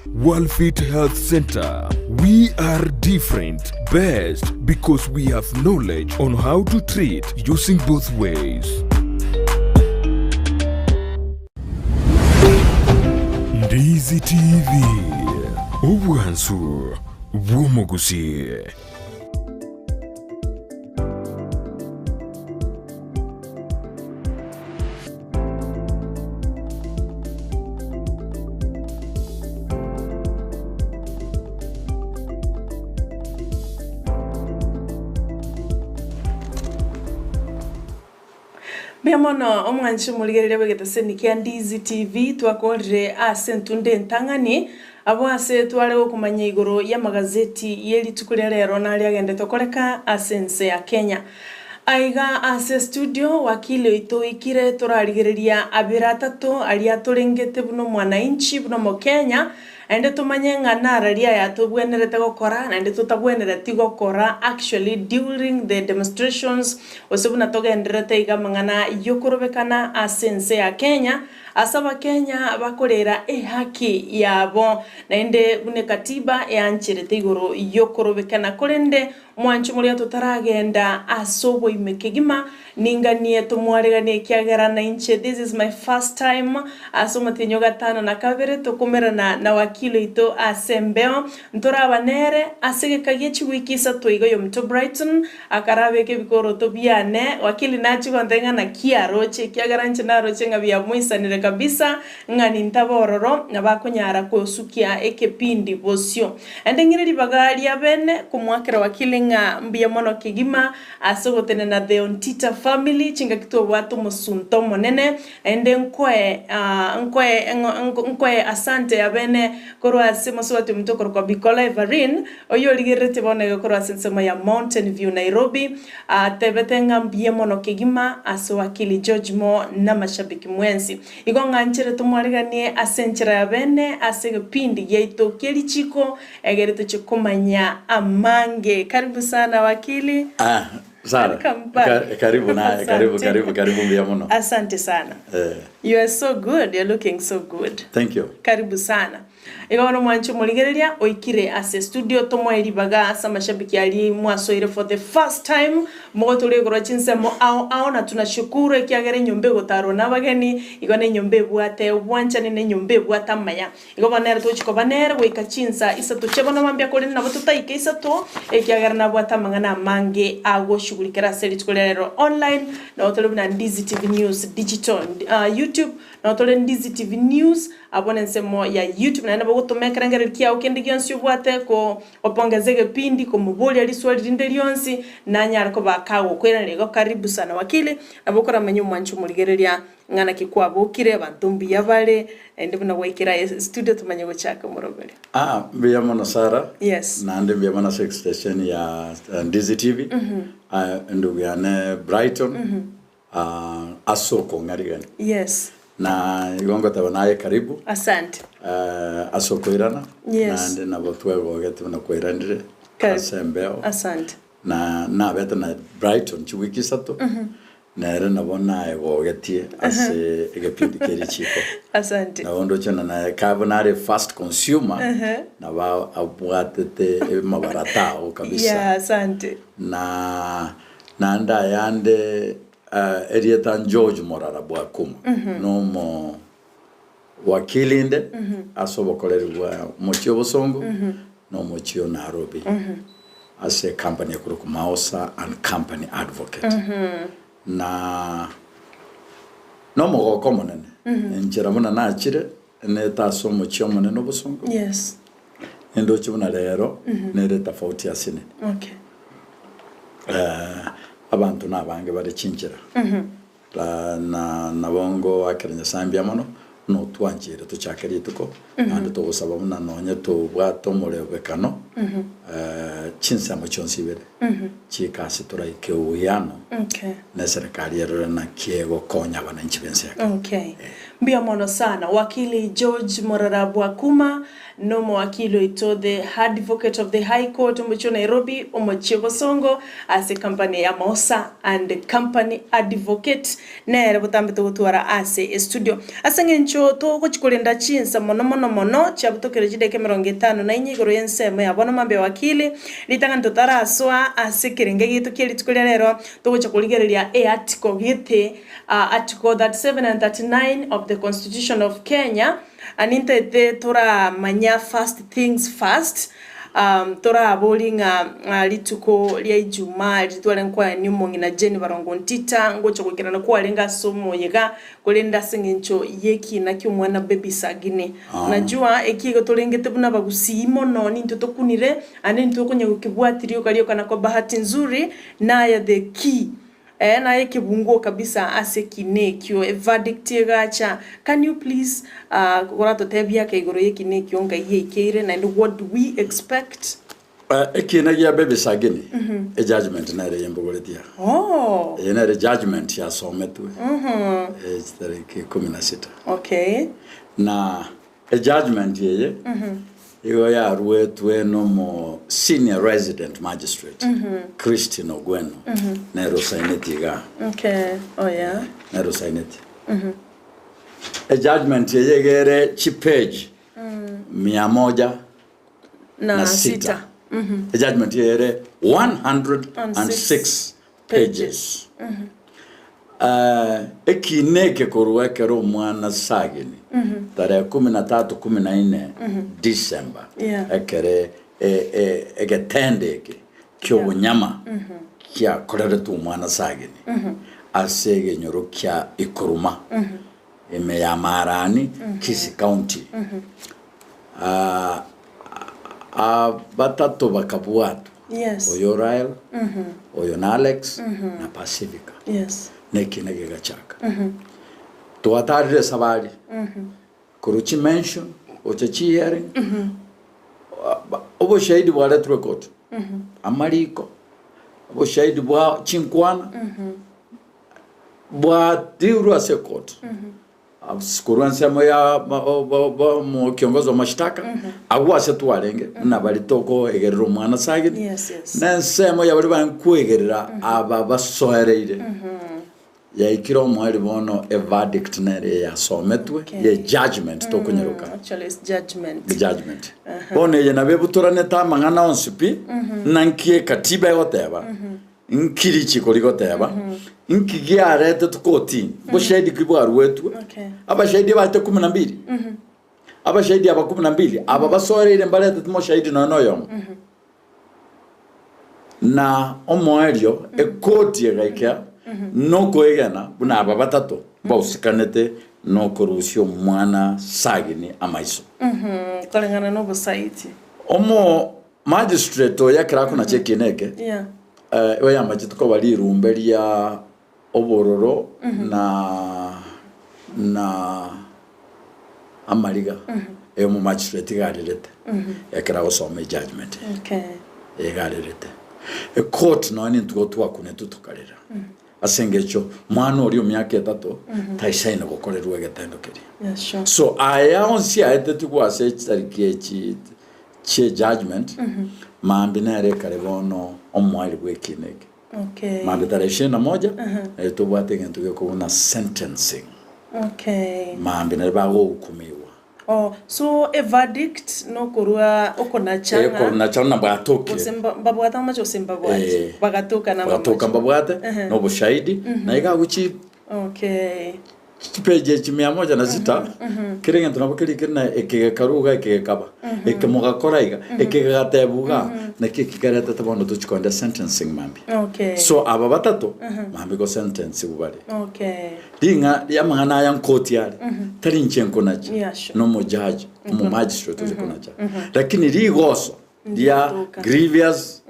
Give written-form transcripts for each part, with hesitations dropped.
Worldfit Health Center. We are different, best because we have knowledge on how to treat using both ways. Ndizi TV. Obwansu bw'omugusii. Biamono omwanchi muligerere begeteseni kia Ndizi TV twakorire asentunde ntangani abo ase twale okumanya igoro ya magazeti yeli tukulia lero nali agende tokoleka asense ya Kenya aiga ase studio wakili ito ikire turarigereria abira atatu ali aturengete buno mwananchi buno mo Kenya ende tumanye ngana ria ya tubwenerete gukora na ende tutabwenerete gukora actually during the demonstrations osebuna togenderete iga mangana yokorobekana asense ya Kenya asaba Kenya bakorera haki yabo na ende bune katiba yanchirete igoro yokorobekana korende mwanchu muri tutaragenda asobo imekegima ninganie tumwaregane kiagerana inche. This is my first time asomatinyo gatano na kabere tokumerana na wakili ito asembeo ntora banere asege kagechi wiki sato igo yo mto Brighton akarabe ke bikoro to biane wakili nachi kondenga na kiaroche kiagaranche na roche ngabia muisanire kabisa ngani ntabororo nabakonyara kosukia ekepindi bosio endengire libagari abene kumwakira wakili nga mbia mono kigima asogotene na the Ontita family chinga kito watu musunto monene ende nkwe asante abene korwa simoso watu mtokoro kwa Bikola Everin oyo ligerete bone korwa sensema ya Mountain View Nairobi tebetenga mbia mono kigima aso wakili George Mo na mashabiki mwensi igonga nchere tumwaliganie asenchera abene asege pindi yaito Richiko egerete chikomanya amange. Karibu sana wakili. Sara, karibu na karibu mbia mono. Asante sana. You are so good. You're looking so good. Thank you. Karibu sana. Igano mwanchu muligereria oikire ase studio tomwairi baga asa mashabiki ali mwasoire for the first time mogotole goro chinsemo aona tunashukuru ekiagere nyombe gotaro nabageni igone nyombe bwate bwanchane ne nyombe bwata maya igobana tochiko banere weka chinsa isato chebona mambia kole na botutaike isato ekiagere na bwata mangana mange ago shugulikera seli tukolero online na otole na Ndizi TV News digital YouTube na otole Ndizi TV News abone nsemo ya YouTube na nabo gotomekera kia ukende gyonsi bwate ko opongezege pindi ko muboli ali swali rinde lyonsi nanya ariko bakago kwera lego. Karibu sana wakili abokora manyu mwanchu muligereria ngana kikwabo kire bantumbi yabale ende buna waikira studio tumanye gochaka murogere mbia mono Sara. Yes na ande mbia mono sex station ya Ndizi TV ndugu yane Brighton asoko ngarigani. Yes na igongo tabanaye karibu. Asante. Asoko irana. Yes. Na ande na botwe gogetu na koirandire. Asembeo. Asante. Na beta na Brighton chiwiki sato. Na era na bona gogetie ase egepindi Richiko. Asante. Na ondo chana na carbonare fast consumer. Na ba abwatete mabarata o kabisa. Yeah, asante. Na anda yande Erieta George Morara bwa kuma no mo wakili inde asobokolerwa mochio bosongo no mochio Nairobi as a company kuruku Mausa and company advocate na no mo komonene njera muna na chire ne taso mochio monene bosongo. Yes ndo chibuna lero ne reta tofauti asine. Okay abantu nabange bari chinjira na bongo akiranya sambia mono no twanjire tuchakeri tuko ando tugusaba muna nonye tubwato murebekano chinsa mochonsibere chikasi tura ikeuiano na serikali yero na kiego konya wananchi bense. Mbia mono sana wakili George Morara Bwakuma no wakili ito the advocate of the High Court mcho Nairobi omochiego songo as a company ya Mosa and company advocate nere butambe to gutwara ase studio asenge ncho to kuchikolenda chinsa mono chabutokere jideke 50 na inyigoro yensemo yabona mambe wakili litanga ntotara aswa ase kirenge gitu kiri tukolera lero to kuchikoligereria article gite article 37 and 39 of the Constitution of Kenya aninte te tora manya first things first tora abolinga lituko lya Ijumaa litwale kwa nyumongi na Jeni barongo ntita ngocho kukirana kwa lenga somo yega kolenda sengencho yeki na kyumwana baby sagine najua ekigo tolengete buna bagusii mono ninto tokunire ane nto kunya kukibwatirio kalio kana kwa bahati nzuri na ya the key na yeke bungo kabisa ase kinekyo verdict yegacha. Can you please korato tebia ke igoro yeke kinekyo nga yekere na what do we expect? Ekina ya baby sagini a judgment na re yembogoletia yena re judgment ya sometwe tariki 16 na a judgment yeye igo ya ruetwe no mo senior resident magistrate Christine Ogweno nero saineti ga nero saineti a judgment yeye gere chipage 106 a judgment yere 106 pages ekineke koruwekero mwana sagini tarehe 13-14 December ekere egetendeke kyo nyama kya korere tu mwana sagini asege nyoro kya ikuruma eme ya Marani Kisii County batatu bakabuatu oyo Rael oyo na Alex na Pacifica nekinege gachaka tuwatarire sabari kuruchi mention ochachi hearing obo shahidi bwa let record amariko obo shahidi bwa chinkwana bwa diuru ase court Kuruansia moya mo kiongozi wa mashtaka agwa se tuwarenge na bali toko egerero mwana sagini na nsemo ya bali bankwegerera aba basohereire ya ikiro mwali bono a verdict nere ya sometwe ya judgment toko nyeruka actually it's judgment bono ye nabe butorane ta mangana onsipi nankie katiba yoteba nkiri chikoliko teba nkigia rete tukoti bo shahidi kibwa ruwetu aba shahidi bate 12 aba shahidi aba 12 aba basoreire mbalete tumo shahidi noyo na omoelio ekoti egaikia noko egana buna aba batatu bausikanete noko rusio mwana sagini amaiso kalengana no bosaiti omo magistrate yakira kuna chekineke oya majituko bali rumberia obororo na amaliga mu magistrate galilete yakira osome judgment galilete a court no ni ntugotwa kunetu tukarira asengecho mwana ori omyaka 3 taisaina gokorerwa getendokeri so aya onsi aete tukwase tariki che judgment mambi nare karebono omwali bwekineke mambi tarehe 21 tubwate ngentuge ko na sentencing mambi nare bago hukumiwa so a verdict no korua okona changa batoke babwata macho simbabwate bagatoka na babwate no bushahidi na igaguchi kipeje chimia moja na sita kirenge tunabukiri kirina ekekaruga ekekaba ekemogakoraiga ekegatabuga na kikikarata tabondo tuchikonda sentencing mambi so aba batatu mambi go sentence ubale dinga yamangana yan court yali tari nchenko nachi no mo judge mo magistrate uko nacha lakini rigoso dia grievous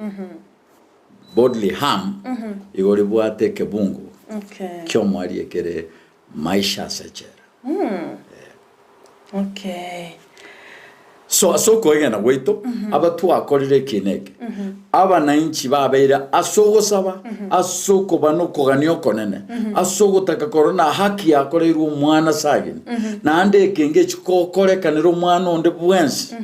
bodily harm igoribwate kebungu kyo mwali ekere maisha sechera so so asoko egena gweito abatu akorire kineke abananchi babeira asoko saba asoko banokogania konene asoko takakorona haki yakoreirwo mwana sagini na ande kenge chikokorekanira mwana onde bwensi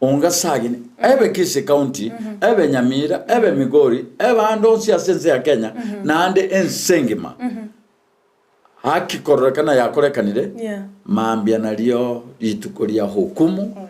onga sagini ebe Kisii County ebe Nyamira ebe Migori ebe andonsi asense ya Kenya na ande ensengima haki korrekana yakorekanire mambia nalio litukoria hukumu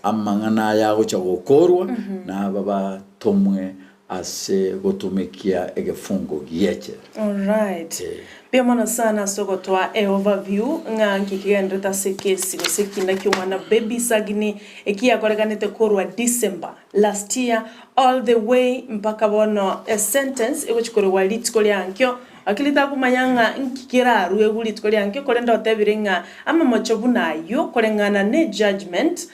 amangana yago cha gukorwa na baba tomwe ase gutumikia egefungo gieche. Alright. Pia mwana sana soko toa overview nga nkikigendeta sekesi gosekinda kyumwana baby sagini ekia korekanete korwa December last year all the way mpaka bono a sentence which korwa litiko lyankyo akilita kumanyanga nkikira ruwe gulitiko lyankyo kolenda otebirenga ama mochobu nayo kolengana ne judgment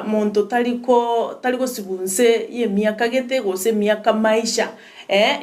monto taliko sibunse ye miaka gete gose miaka maisha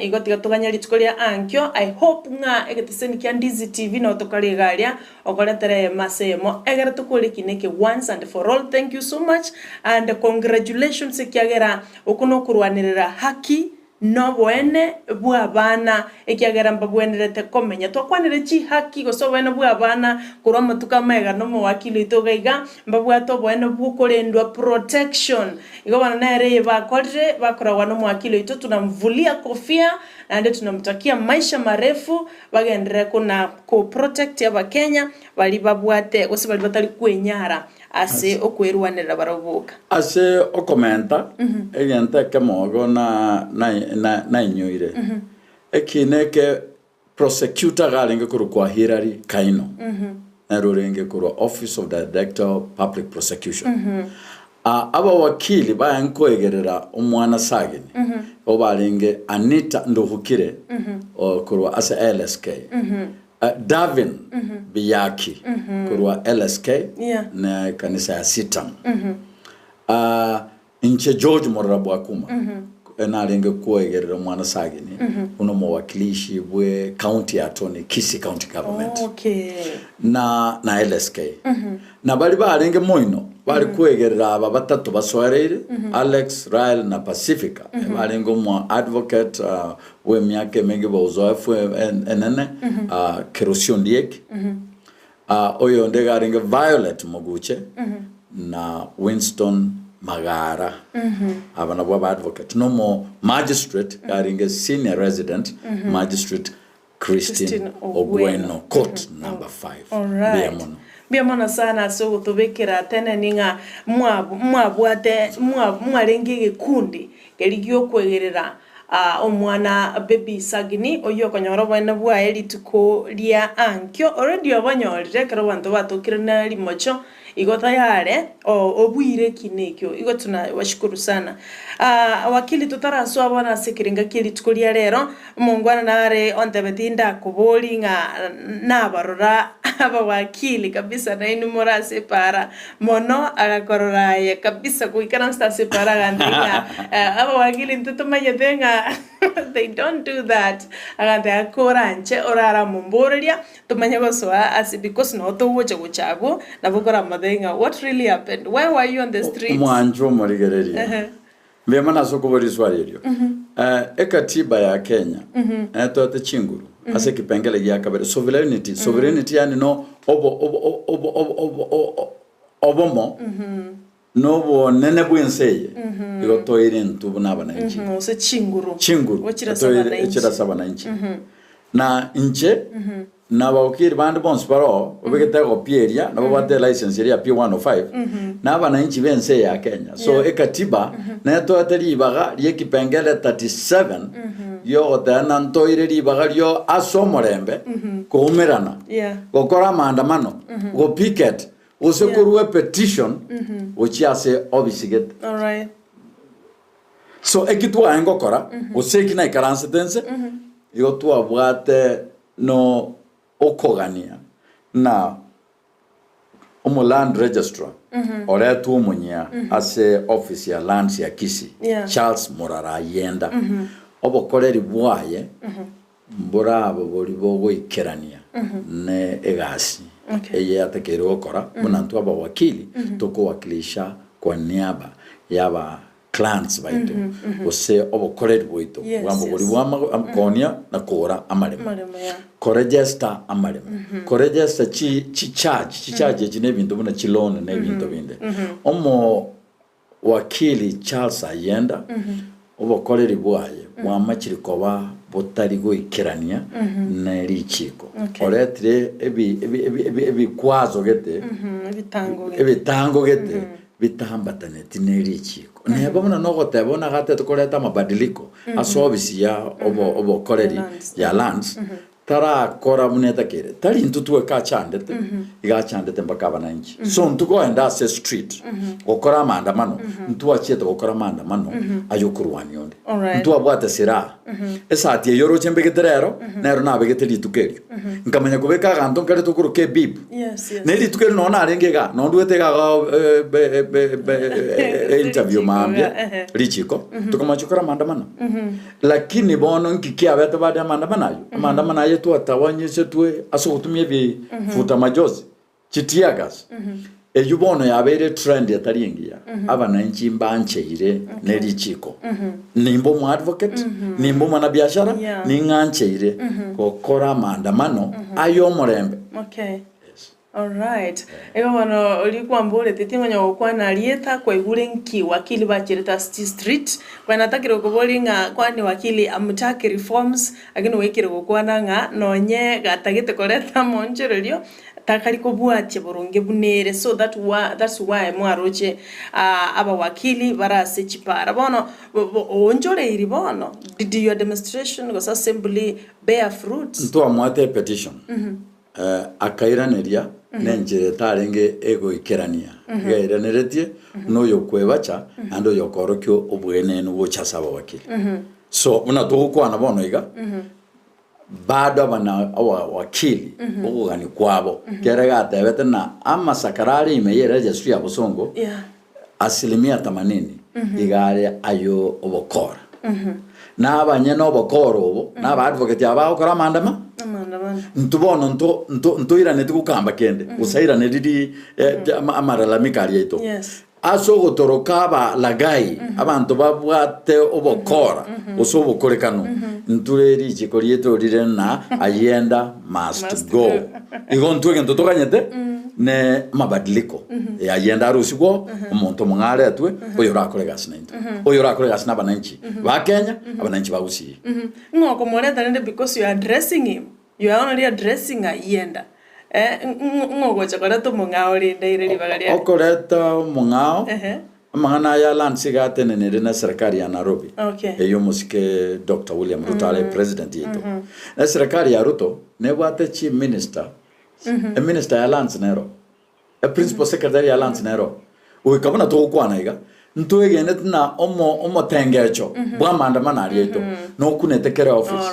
igotiga tuganya litiko lya ankyo. I hope nga egeteseni kya Ndizi TV no tokalegalia okoletere masemo egera tukolekineke once and for all. Thank you so much and congratulations ekiagera okunokurwanirira haki no bwene bwa bana ekiagera mbabwenerete komenya twakwanire chi haki goso bwene bwa bana kurwa matuka mega no mu Wakili togaiga mbabwato bwene bukolendwa protection igo bana nere bakorre bakorwa no mu Wakili ito tunamvulia kofia na ndio tunamtakia maisha marefu bagendere kuna ko protect ya Kenya bali babwate goso bali batali kwenyara ase okwerwanira barabuka ase okomenta egenta kemogo na inyoire ekineke prosecutor galenge kurukwa Hilary Kaino na rurenge kurwa Office of the Director of Public Prosecution aba wakili bayankoegerera umwana sagini obalenge Anita Nduhukire kurwa ase LSK Davin Biyaki kurwa LSK na kanisa ya Sitam inche George Morara Bwakuma enalenge kuegerera mwana sagini uno mwakilishi bwe county attorney Kisii County Government na LSK na bali balenge moino bali kuegerera aba batatu baswareire Alex Rael na Pacifica balenge mwa advocate we miake mengi bozoefu enene Kerosyon Diek oyo ndegarenge Violet Moguche na Winston Magara abana bwa advocate no more magistrate garinge senior resident magistrate Christine Ogweno court number 5 biamono sana so tobekera tena ninga mwabwate mwarenge gikundi geligyo kwegerera omwana baby sagini oyo konyoro bwana bwa elituko lia ankyo already abanyorire kero bantu batokirana limocho igota yare obwire kinekyo igotuna washukuru sana. Wakili tutaraso abana sekiringa kili tukulia rero mungwana nare ontebetinda kuboli nga nabarora aba wakili kabisa na inu mora separa mono agakorora ya kabisa kuikana sta separa gandenga aba wakili ntutuma yedenga they don't do that agante akoranche orara mumborelia tumanya gosoa as because no to woche guchago na bukora madenga. What really happened? Why were you on the streets? Mwanjo morigereria Mbemana soko boriswario ekatiba ya Kenya tote chinguru ase kipengele ya kabere sovereignty yani no obomo no bo nene bwenseye iko toire ntubu nabana nchi so chinguru ochira sabana nchi na nche na wakili bandi bonse paro obegeta opieria na babate license ya P105 na bana nchi bense ya Kenya so ekatiba na to atari baga yekipengele 37 yo tana ntoire ribaga ryo asomorembe kuumirana gukora maandamano go picket usekurwe petition uchiase obisigete. All right. So ekitwa engokora usekina ikaranse tense yo tu abwate no okogania na land registrar ore tu munya ase office ya lands ya Kisii Charles Morara yenda obokoreri bwaye mborabo boli bogo ikerania ne egasi eye atakero okora munantu aba wakili toko wakilisha kwa niaba yaba clans baitu ose obokoreri bwitu bwambo buri bwamakonia na kora amarema korejesta amarema korejesta chi charge chine bintu buna chilone ne bintu binde omo wakili Charles Ayenda obokoreri bwaye bwamachiri koba botari goikerania na Richiko oretire ebi kwazo gete ebitango gete bitambatane tine Richiko neba muna no gotebona gate tukoreta mabadiliko asobisi ya obokoreri ya lands tara kora muneta kere tari ntutwe ka chandete iga chandete mpaka bananchi so ntuko enda se street okora maandamano ntuwa chete okora maandamano ayokurwani yonde ntuwa bwate sira esati yoro chembegeterero nero nabegeteri tukerio nkamanya kubeka ganto kare tukuru ke bib neli tukerio nona arengega nonduete ga interview mambia Richiko tukamachukura maandamano lakini bono nkikia beto bade maandamano ayo tuatawanyise tue asogutumye bi futa majozi chitiagas ejubono yabere trend yatariengia abananchi mbancheire ne Richiko nimbo mu advocate nimbo mana biashara ningancheire kokora maandamano ayo morembe all right ego bano ulikuwa mbole titimanya okwana alieta kwa igurenki wakili bachireta street kwa natakira kubolinga kwani wakili amutake reforms agino wekire gukwana nga nonye gatagite koreta moncherelio takari kubwache boronge bunere so that's why mwaroche aba wakili barase chipara bono onjore iri bono did your demonstration was assembly bear fruit nto amwate petition akairaneria nenjere tarenge ego ikerania gairaneretie no yokwebacha ando yokorokyo obwene no bochasaba wakili so una tukwana bono iga bado bana wakili ogani kwabo kerega tebete na ama sakarari imeyere Jesu ya busongo asilimia 80 igare ayo obokora na abanyene obokora obo na ba advocate abakora mandama ntubono ntoirane tukukamba kende usairane didi amarala mikari yeto aso gotoroka ba lagai abantu babwate obokora osobokorekano ntureri chikorieto rire na Ayenda must go igontwege ntotokanyete ne mabadiliko Ayenda arusigwo omuntu mungare atwe oyo rakoregasina into oyo rakoregasina bananchi ba Kenya abananchi ba Gusii ngoko moreta nende because you are addressing him you are only addressing Ayenda ngoko chakoreto mungao rinde ire libagaria okoreta mungao Mahana ya land sigate nene na serikali ya Nairobi. Eyo musike Dr. William Ruto ale president yetu. Na serikali ya Ruto ne wate chief minister. A minister ya lands nero. A principal secretary ya lands nero. Uikabona to kwana iga. Ntuege netina omo tengecho. Bwa maandamano yetu. No kunetekere office.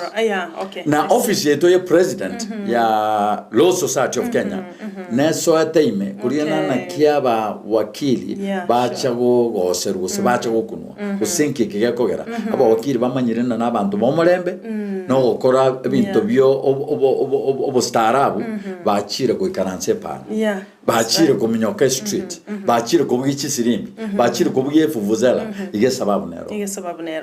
Na office yetu ya president ya Law Society of Kenya. Neso ateime kuriana na kiaba wakili bacha go goseru bacha go kunwa usinki kigekogera aba wakili bamanyirena nabantu bomorembe no gukora ibintu byo obo starabu bachire ko ikaranse pana bachire ko minyoka street bachire ko bwichi sirimbi bachire ko bwefu vuzela ige sababu nero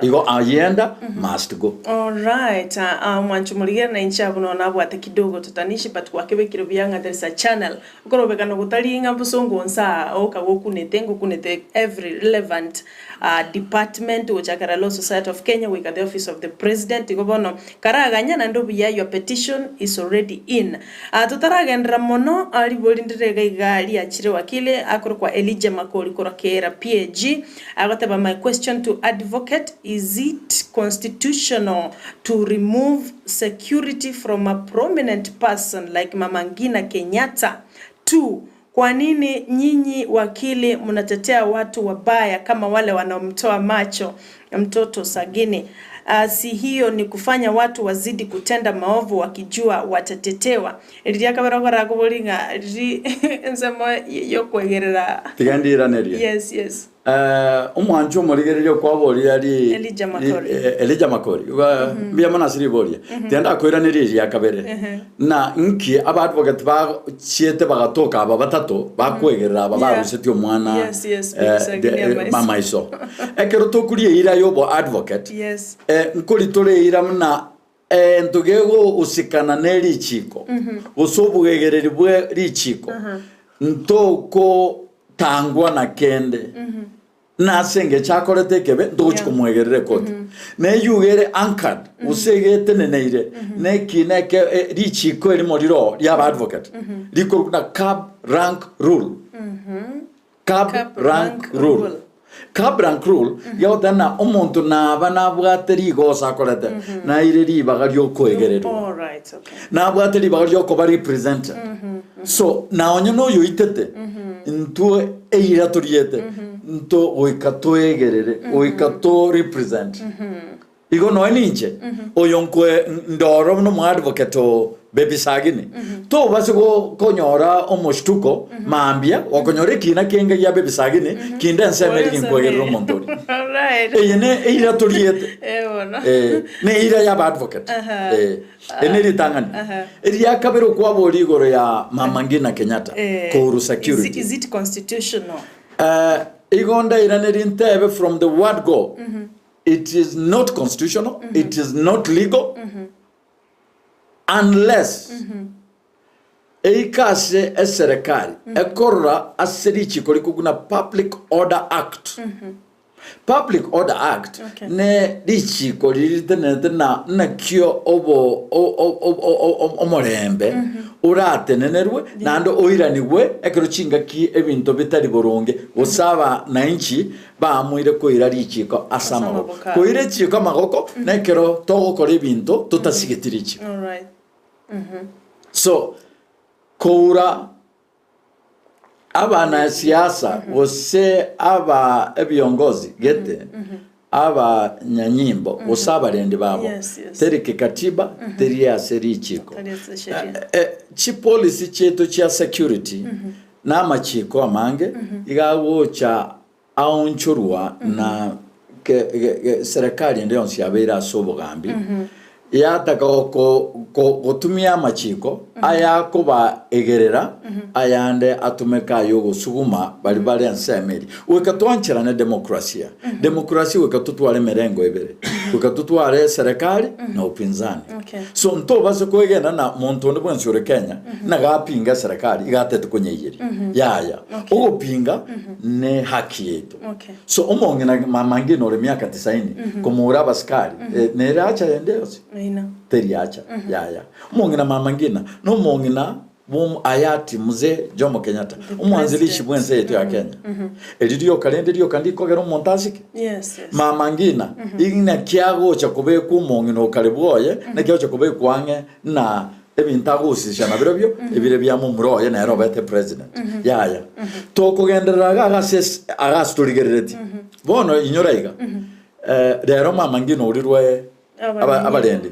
igo Ayenda must go. All right mwanchumuligera na inchabu no nabwate kidogo tutanishi patwakebekiro byanga there is a channel ukorobekana gutalinga busongo nsa kunete every relevant department which akara Law Society of Kenya we got the office of the president igobono karaganya na ndobu ya your petition is already in tutaragendra mono ali bolindire gali achire wakile akoro kwa Elijah Makoli korokera PAG agataba my question to advocate is it constitutional to remove security from a prominent person like Mama Ngina Kenyatta? 2. Kwa nini nyinyi wakili mnatetea watu wabaya kama wale wanaomtoa macho mtoto Sagini? si hiyo ni kufanya watu wazidi kutenda maovu wakijua watatetewa. Iliria kabara kubolinga nsemo yokwegerera tigandira neria. Yes. Umwancho murigererio kwa bori ari Elijah Makori bia mana siri boria tenda koira neri ya kabere na nki aba advocate ba chiete bagatoka aba batatu bakwegerera aba baruseti omwana mama iso ekero tokurie ira yobo advocate nkuri tore ira mna ntugego usikana ne Richiko usobugegereri bwe Richiko ntoko tangwa na kende nasenge chakorete kebe ndochkumwegerere kote ne yugere anchored usegete neneire ne kineke Richiko eri moriro ya advocate liko na cab rank rule cab rank rule yodana omuntu naba bwateri gosa korete na ireri bagaryo kwegerero all right okay na bwateri bagaryo ko bari represent so na onyo no yoitete ntwe eira toriete nto oikatoegerere oikato represent igo no ninche oyonkwe ndoro no advocate baby sagini to basigo konyora omoshtuko mambia wakonyore kina kenga ya baby sagini kinda nsemeri nkwegero montori all right eyene eira toriete bona ne ira ya advocate eneri tangani eri yakabero kwa bori goro ya Mama Ngina Kenyatta ko security is it constitutional igonda iraneri ntebe from the word go it is not constitutional it is not legal unless eikase eserikali ekorra aserichi kolikuguna Public Order Act Public Order Act ne Richiko lilitenete na kio obo omorembe urate nenerwe nando oiraniwe ekerochinga ki ebinto bitari boronge osaba na inchi bamuire koira Richiko asama koire chiko magoko nekero togokora ebinto tutasigetirichi all right so koura abana siasa wose aba ebiongozi gete aba nyanyimbo osaba rendi babo terike katiba teria Richiko chi policy cheto cha security na machiko amange igawo cha aunchurwa na serikali ndio nsiabera sobogambi yataka gotumia machiko aya kuba egerera ayande atumeka yo gusuguma bali bali ansemeri wekatwanchira na demokrasia demokrasia wekatutwale merengo ebere wekatutwale serikali na upinzani so nto base kwegena na muntu ndi bwensure Kenya na gapinga serikali igatete konyeyeri yaya ogopinga ne haki yetu so omonge na Mama Ngina ole miaka 90 komura baskari neracha yendeosi teriacha yaya mongina Mama Ngina no mongina ayati mzee Jomo Kenyatta umwanzilishi bwenze yetu ya Kenya elidio kalenderio kandiko gero montasiki Mama Ngina igina kiago cha kubeku mongina okalebwoye na kiago cha kubeku wange na ebintagusisha na birobyo ebire bya mumuroye na Robert president yaya tokugendera agastorigereti bono inyoraiga rero Mama Ngina urirwe abalende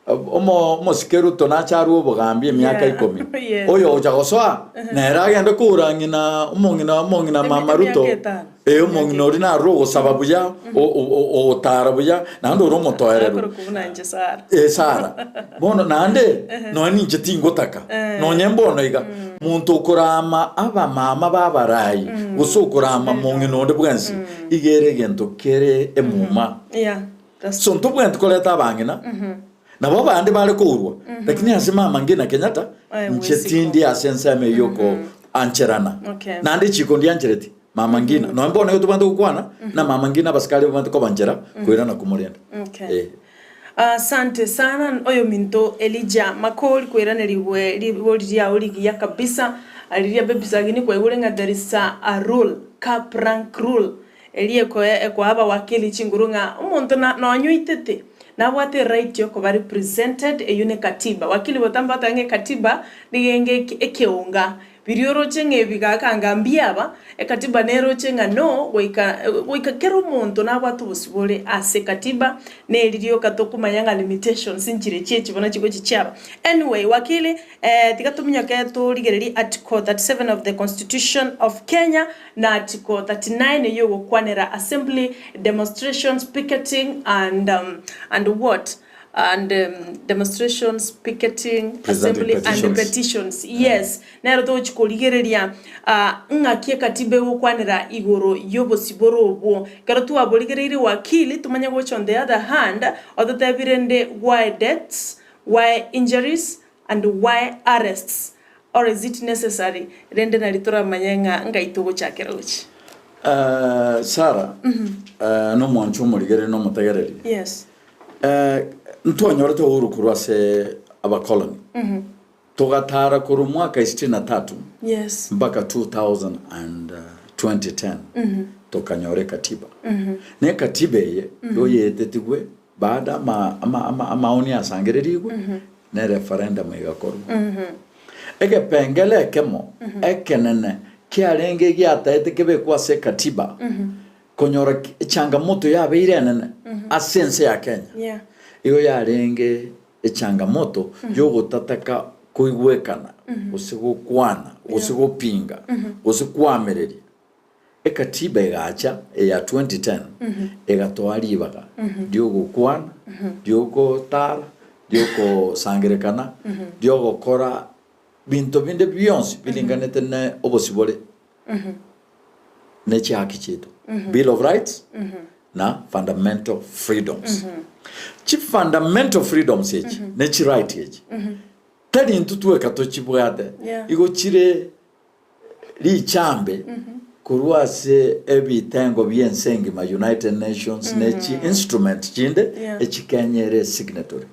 omo sikeru tonacharu obugambi emyaka 10 oyo ojagosoa nera agenda kurangina omongina Mama Ruto omongina ori na rogo sababu ya otara buya nando ro motoerero sara bono nande no ni jetingotaka no nyembono iga muntu kurama aba mama babarai usukurama mongina onde bwansi igere gento kere emuma so nto bwent koleta abangina nabo bandi bale kurwa lakini ase Mama Ngina Kenyatta nchetindi asenseme yoko ancherana nandi chiko ndi anchereti Mama Ngina no mbona yo tubando kukwana na Mama Ngina baskali bando ko banjera kwirana kumurenda asante sana oyo minto Elijah Makori kwirana libwe ya oligi ya kabisa aliria bebisagini kwa ulenga darisa a rule cap rank rule eliye kwa aba wakili chingurunga umuntu na anyuitete na wate right yo ko represented eyune katiba wakili botamba tange katiba ligenge ekeunga birioro chenge bigaka ngambiaba katiba nero chenga no goika kero monto na watu bosibole ase katiba ne lirio katokuma yanga limitations injire chechi bona chigo chichaba. Anyway, wakili tikatuminya keto ligereri article 37 of the Constitution of Kenya na article 39 yogo kwanera assembly, demonstrations, picketing and what? And demonstrations, picketing, assembly and petitions. Yes. Nero to chikoligereria ngakie katibe ukwanira igoro yobo siboro obo. Kero tu aboligereri wakili tumanya watch on the other hand other evidence why deaths, why injuries and why arrests, or is it necessary rende na litora manyenga ngaitogo chakera uchi. Sara, no mwanchu muligere no mutagereri. Yes. Ntuanyorete uhuru kurwase abakoloni. Tugatara kuru mwaka 63. Yes. Mpaka 2010. Tukanyore katiba. Ne katiba ye yo yetetigwe baada maoni asangererigwe ne referendum igakorwa. Ege pengele kemo ekenene kiarenge giataete kebe kwase katiba. Konyora changamoto yabe irenene asense ya Kenya. Yeah. Iyo yarenge changamoto yo gutataka kuigwekana usigukwana usigupinga usikwamereri ekatiba igacha ya 2010 egatwari ibaga dio gukwana dio gutara dio ko sangerekana dio gukora bintu binde byonse bilinganete ne obosibole ne cyaki cyeto Bill of Rights na fundamental freedoms. Chief fundamental freedoms echi ne chi right echi tari ntutuwe katochibwade igo chire li chambe kuruase ebitengo byensengi ma United Nations ne chi instrument chinde echi kenyere signatory.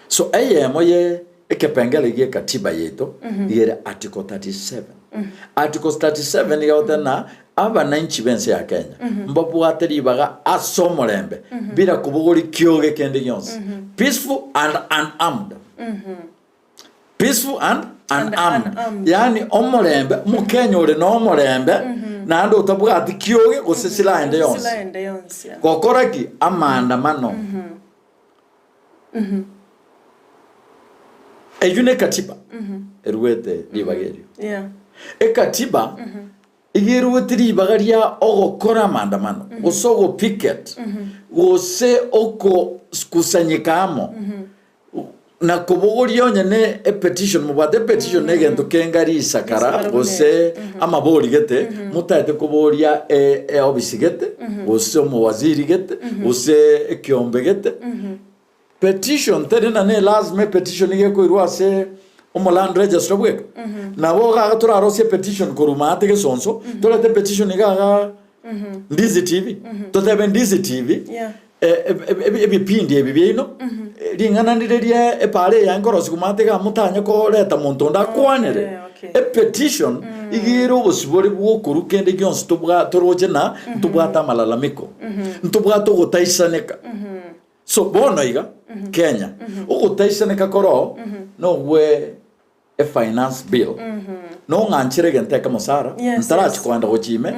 So moye ekepengele ye katiba yeto yere article 37. Article 37 yotena aba nanchi bense ya Kenya mbapu ateri baga asomolembe bila kubuguri kyoge kende yonse peaceful and unarmed. Peaceful and unarmed. Yani omolembe mukenya ore no omolembe na ando utabuga ati kyoge gusesila ende yonse kokoraki amandamano eyune katiba erwete libagerio ekatiba igiruwetiri bagaria ogokora mandamano osogo picket wose oko kusanyikamo na kubugorio nyene petition mubade petition negento kengari sakara wose amabori gete mutaite kuboria obisigete wose mu waziri gete wose ekyombe gete petition terena ne lazime petition igeko irwase Omoland register bwek na woga turarose petition kurumate ke sonso tolete petition igaga Ndizi TV totebe Ndizi TV ebipindi ebibino lingana ndireria epale yankorosi kumate ga mutanya ko leta muntu ndakwanere petition igiro busibori bwo kurukende gyonse tubwa toroje na tubwata malalamiko tubwata gutaisaneka so bono iga Kenya ugutaisaneka koro no we a finance bill no nganchire genteka mosara ntarachi kwanda gochime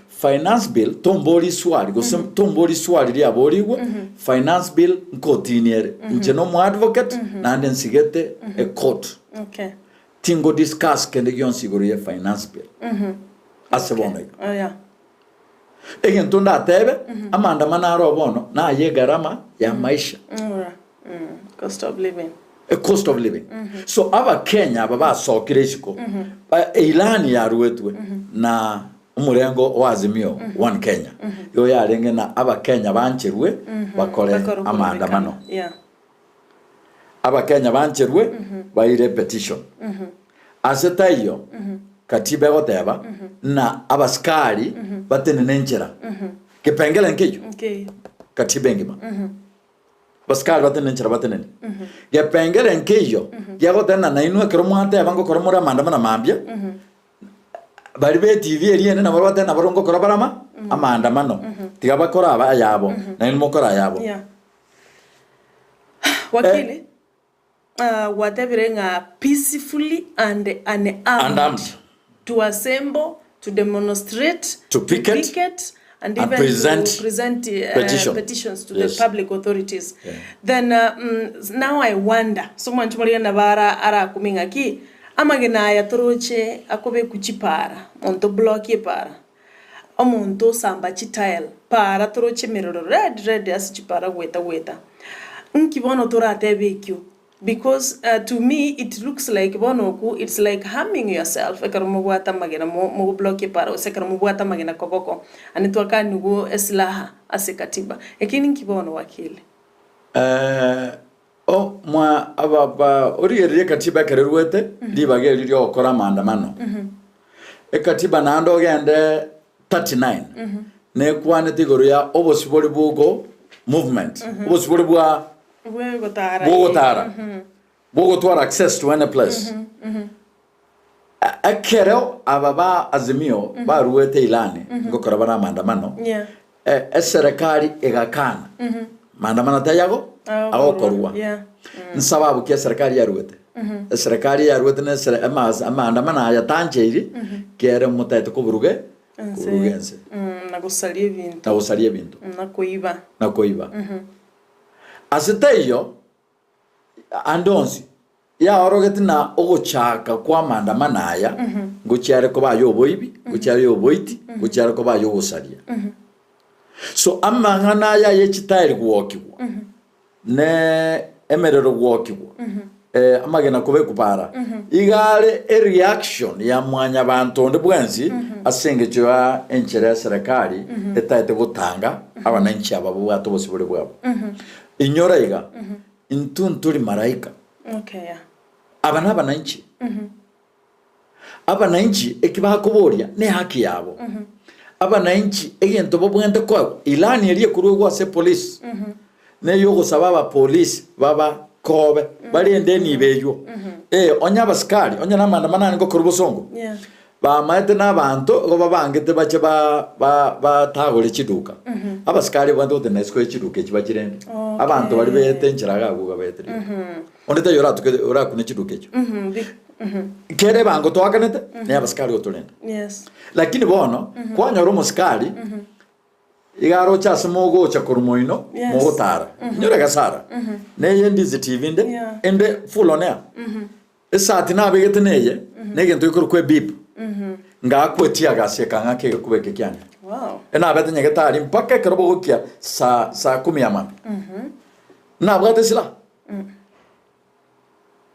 finance bill tomboli swali gosem tomboli swali ria boliwe finance bill nkotiniere njeno mo advocate na ndensigete a court tingo discuss kende gyonsigoro ye finance bill asebona egen tonda tebe amanda manaro bono na ye garama ya maisha a cost of living. So aba Kenya baba sokireshiko ilani ya ruetwe na umurengo wazimio one Kenya yo yarenge na aba Kenya bancherwe bakore amandamano aba Kenya bancherwe baire petition asetayo katiba goteba na abaskari batenenenchera kipengele nkeyo katiba ngima Pascal batenenchera batenene ya pengere nkeyo ya gotena na inwe kero mwante abango koro mura mandamana mambia bari be TV eriene na baro batena barongo koro barama amandamano tiga bakora aba yabo na inmo kora yabo wakili whatever nga peacefully and unarmed to assemble, to demonstrate, to picket and even present to present petitions to yes. the public authorities. Yeah. Then now I wonder, someone chumali na bara ara kuminga ki amagena ya toroche akobe kuchipara onto block ye para omonto samba chitile para toroche miroro red asichipara weta nkibono torate bekyo. Because to me it looks like bonoku, it's like harming yourself. Ekaramubuata magena mo block para osekaramubuata magena koboko anitwaka nugo eslaha asekatiba. Ekini nkibono wakili. Mwa ababa oriyeri katiba kererwete libage liri okora maandamano. Ekatiba nando gende 39. Ne kwane tigoro ya obosibori bugo movement. Obosibori bwa Bogotara. Bogotara access to any place. Akero ababa azimio ba ruete ilani ngokora bana maandamano. Serikali egakana. Maandamano tayago agokorwa. Nsababu kia serikali ya ruete. Serikali ya ruete ne maandamano ya tanjeri kere mutaito kuburuge. Kurugense. Nagusalie bintu. Nakoiba. Asiteyo andonzi ya orogetina ogochaka kwa maandamano aya gucyare ko bayo boibi gucyare yo boiti gucyare ko bayo gosaria so amangana ya yechitari kuwokibwa ne emerero kuwokibwa amagena kobe kupara igale a reaction ya mwanya bantu ndebwenzi asenge cyo enchere serikali etaite gutanga abananchi ababo batobosibore bwabo inyora iga inturi maraika. Okay, yeah. Abananchi. Abananchi ekibakoboria ne haki yabo. Abananchi egento bobwende kwa ilani eriye kurugwa se police. Ne yogo sababa police baba kobe bali ndeni beyo. Onya baskari onya namana ngo kurubosongo. Yeah. Ba maete n'abantu go babangete bache ba tagole chiduka. Abaskari bantu tenesko echiduka ekibakirende. Abantu bali bete nchiraga guga betri. Ondeta yoratu ke ora kune chiduka echo. Kere bango twakanete ne abaskari gotolenda. Yes. Lakini bono kwanya ro muskari igaro cha smogo cha kurmoino mogotara. Nyore gasara. Ne Ndizi TV ende full on air. Esati na begete neye ne gento ikorukwe bip. Ngakwetia gaseka ngake kubeke kyane. Wow. Ena bete nyegetari mpaka karobo kia sa 10 ya mama. Na bwate sila.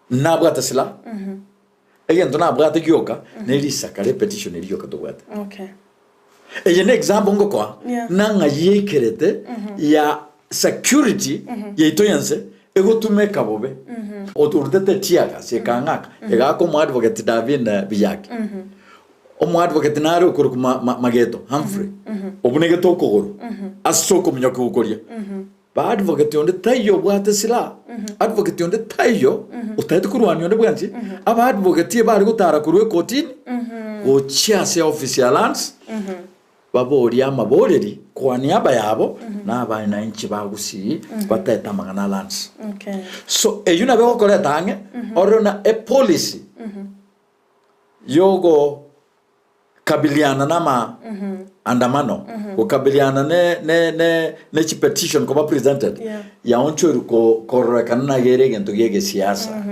Na bwate sila. Egento na bwate kyoka ne lisa kale petition eri yoka tobwate. Okay. Eye example ngokwa nanga yekerete ya security yeitoyense egotume kabobe. Oturtete tiaga sekangaka egako mu advocate David biyake. Omu advocate naro kuru mageto Humphrey obunege tokogoro asoko munyako ukoria ba advocate onde tayo bwate sila advocate onde tayo utayete kurwanya onde bwanzi aba advocate bari gutara kurwe kotini go chiase official lands babori amaboreri kwa niaba yabo na abana inchi ba Gusii bateta magana lands. Okay. So eyuna bego koletange orona a policy yogo kabiliana nama andamano ukabiliana ne chi petition ko ba presented ya oncho ko korrekana na yere gento yege siasa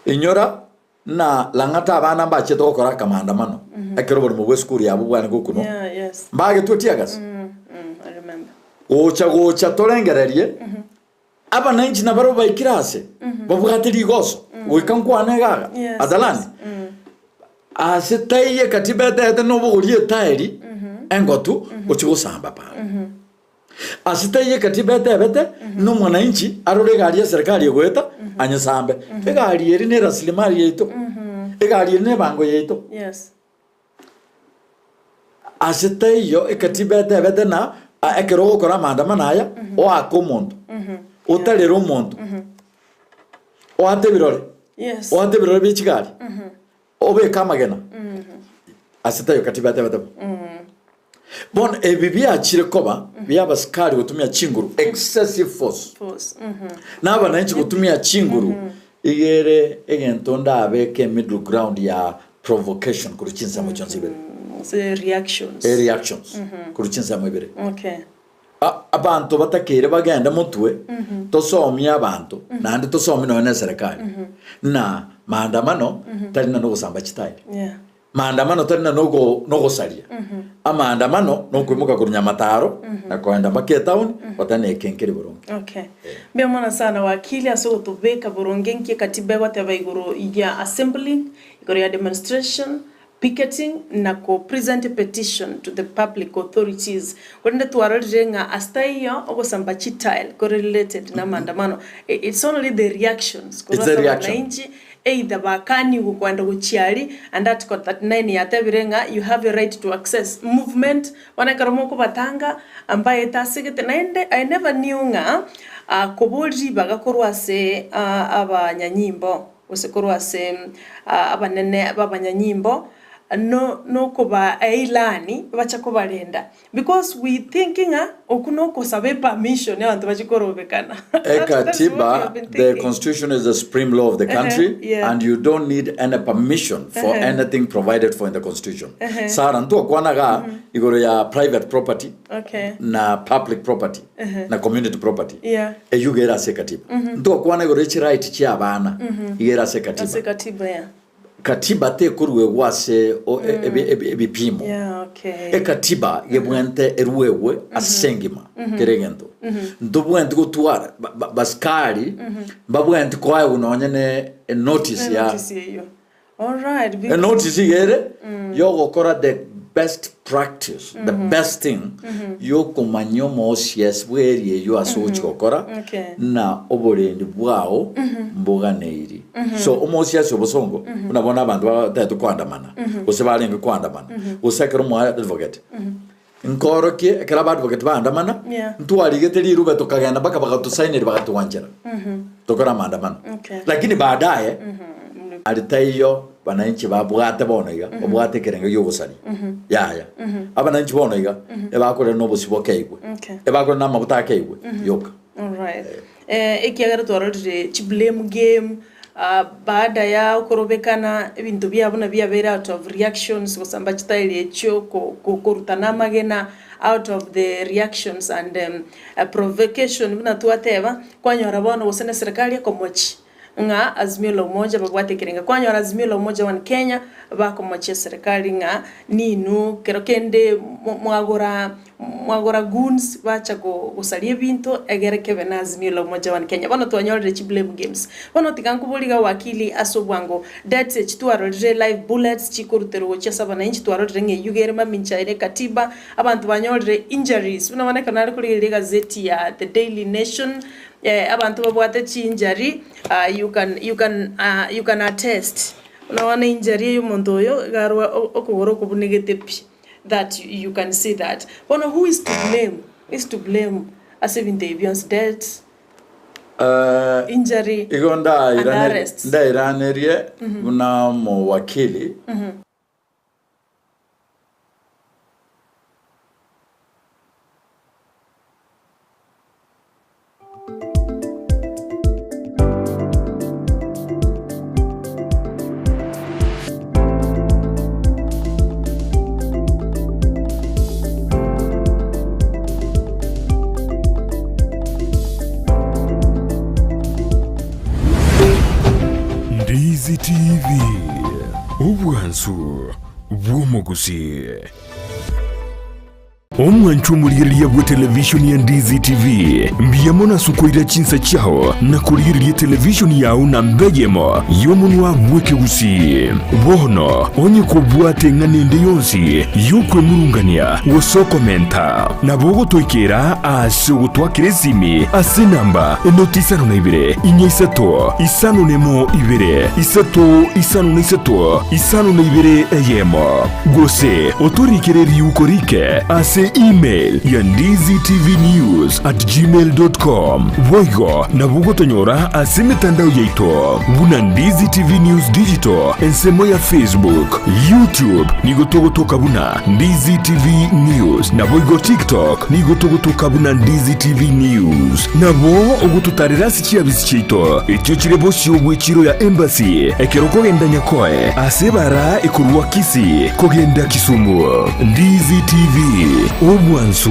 inyora na langata abana bache to kora kamandamano akero bo mu skuli yabo bwana gokuno mbage tutiagas I remember gocha tolengererie aba nanchi na baro baikirase babwatiri goso wikankwane gaga adalani asetaye katibete no bogurie taeri engotu ochigusamba pa asetaye katibete bete no mwananchi arore gari ya serikali yegweta anyasambe egari eri ne rasilimali yeito egari ne bango yeito. Yes. Asetayo ekatibete bete na ekero gukora maandamano aya o akomuntu utarero umuntu o ate birore. Yes. O ate birore bichigari obe kamagena asetayo katibete bete bon ebibia achire koba byaba skari gutumia chinguru excessive force n'aba nanchi gutumia chinguru igere egentonda abeke middle ground ya provocation kuruchinsa mu chonsibere reactions kuruchinsa mu ibere okay abantu batakere bagenda mutwe tosomya abantu nandi tosomya no serikali na maandamano talina no gusamba chitaire maandamano talina no gosaria amaandamano no kwimuka kunyamataro na kwenda make town watane kenkere boronge okay mbemona sana wakili aso tubeka boronge nke katiba wateba igoro ya assembly igoro ya demonstration picketing na ko present a petition to the public authorities kwenda tuwarorenga astaiyo ogosamba chitaile correlated na maandamano. It's only the reactions reaction. Either bakani kwenda guchiari and Article 39 yatebirenga you have a right to access movement wanakaromoko batanga ambaye tasigete naende I never knew nga kobori bagakorwase abanyanyimbo usekorwase abanene babanyanyimbo no kuba ailani bacha kubalenda because we thinking okuno kosabe permission abantu bachikorobekana. Katiba, the constitution is the supreme law of the country and you don't need any permission for anything provided for in the constitution. Sara nto kwanaga igoro ya private property na public property na community property yugera se katiba nto kwana igoro chi right chi abana igera se katiba katiba te kuruwe wase ebipimo katiba yebwente eruwewe asengima kerengento ndobwente gutwara baskari babwente kwa unonyene notice ya all right a notice yere yogo kora the best practice the best thing yo kumanyo mosies bwerie yo asochi kokora na oborendi bwao mboga neiri so omosies obosongo unabona abantu batatu kwandamana osebalenga kwandamana osekero mu advocate nkoroke kala advocate bandamana ntwaligete liruba tokagenda baka bakatusainira bakatuwanjira tokora mandamana lakini baadaye alitayo bananchi babwate bonoiga obwate kerenga yogosari yaya abananchi bonoiga ebakore no bosibokeigwe ebakore na mabuta keigwe yoka all right ekiagara twarorire blame game baada ya korobekana ebintu byabona byabera out of reactions gusamba chitaile echo korutana magena out of the reactions and provocation buna tuateba kwanyora bono gusene serikali yakomochi nga azimio la umoja babwate kirenga kwanya azimio la umoja wa Kenya bako mwache serikali nga ninu kerokende mwagora goons bacha gusalie bintu egerekebe na azimio la umoja wa Kenya bano twanyore blame games bano tikankubuliga wakili asobwango that's chitwarore live bullets chikurutero chesa bana inchi twarore nge yugere mamincha ine katiba abantu banyore injuries bana kanali kuri gazeti ya The Daily Nation abantu babwate chinjari you can attest unaona injury y'umuntu oyo garwa okugoro kubunegete that you can see that but who is to blame as if the Evian's death injury igonda iranerie una mo wakili Ndizi TV obwansu bw'omugusii omwanchu muliriye bwa televishoni ya Ndizi TV mbiyamona sukoira chinsa chao na kuliriye televishoni yao na mbegemo yomunwa mweke Gusii bono onye kubwate nganende yonsi yokwe murungania wosokomenta na bogo toikera ase gutwakire zimi ase namba enotisano na ibire inyesato isano nemo ibire isato isano na isato isano na ibire eyemo gose otorikere riukorike ase kuri email ya ndiztvnews@gmail.com. Voigo na bugotonyora ase mitandao yaito. Buna Ndizi TV News Digital ensemo ya Facebook, YouTube nigotogotoka buna Ndizi TV News na voigo TikTok nigotogotoka buna Ndizi TV News. Nabo ogututarira sikia bisichito ekyo kirebo cy'obwekiro ya embassy ekeroko genda nyakoe asebara ekurwa Kisii kogenda Kisumu. Ndizi TV obwansu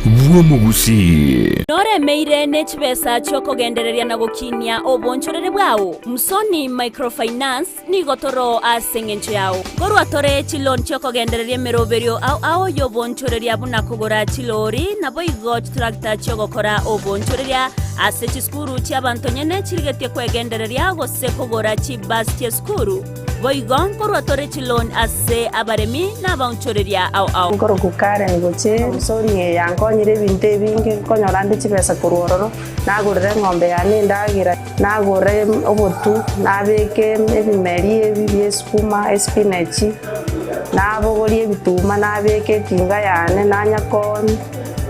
bwo Gusii. Nore meire nechibesa chokogendereria na gukinya obonchorere bwao. Musoni microfinance ni gotoro asengencho yao. Gorwa tore chilon chokogendereria meroberio ao yo bonchoreria buna kugora chilori na boigo tractor chogokora obonchoreria ase chiskuru chiabanto nyene chirigetie kwegendereria gose kugora chibas chiskuru. Boigon gorwa tore chilon ase abaremi na bonchoreria ao. Ngoro kukare ngoche soni yankonyire binte binge konyorande chibesa kurororo nagurire ng'ombe yane ndagira nagure obotu nabeke ebimeri ebi sukuma spinach nabogorie bituma nabeke tinga yane nanyakoni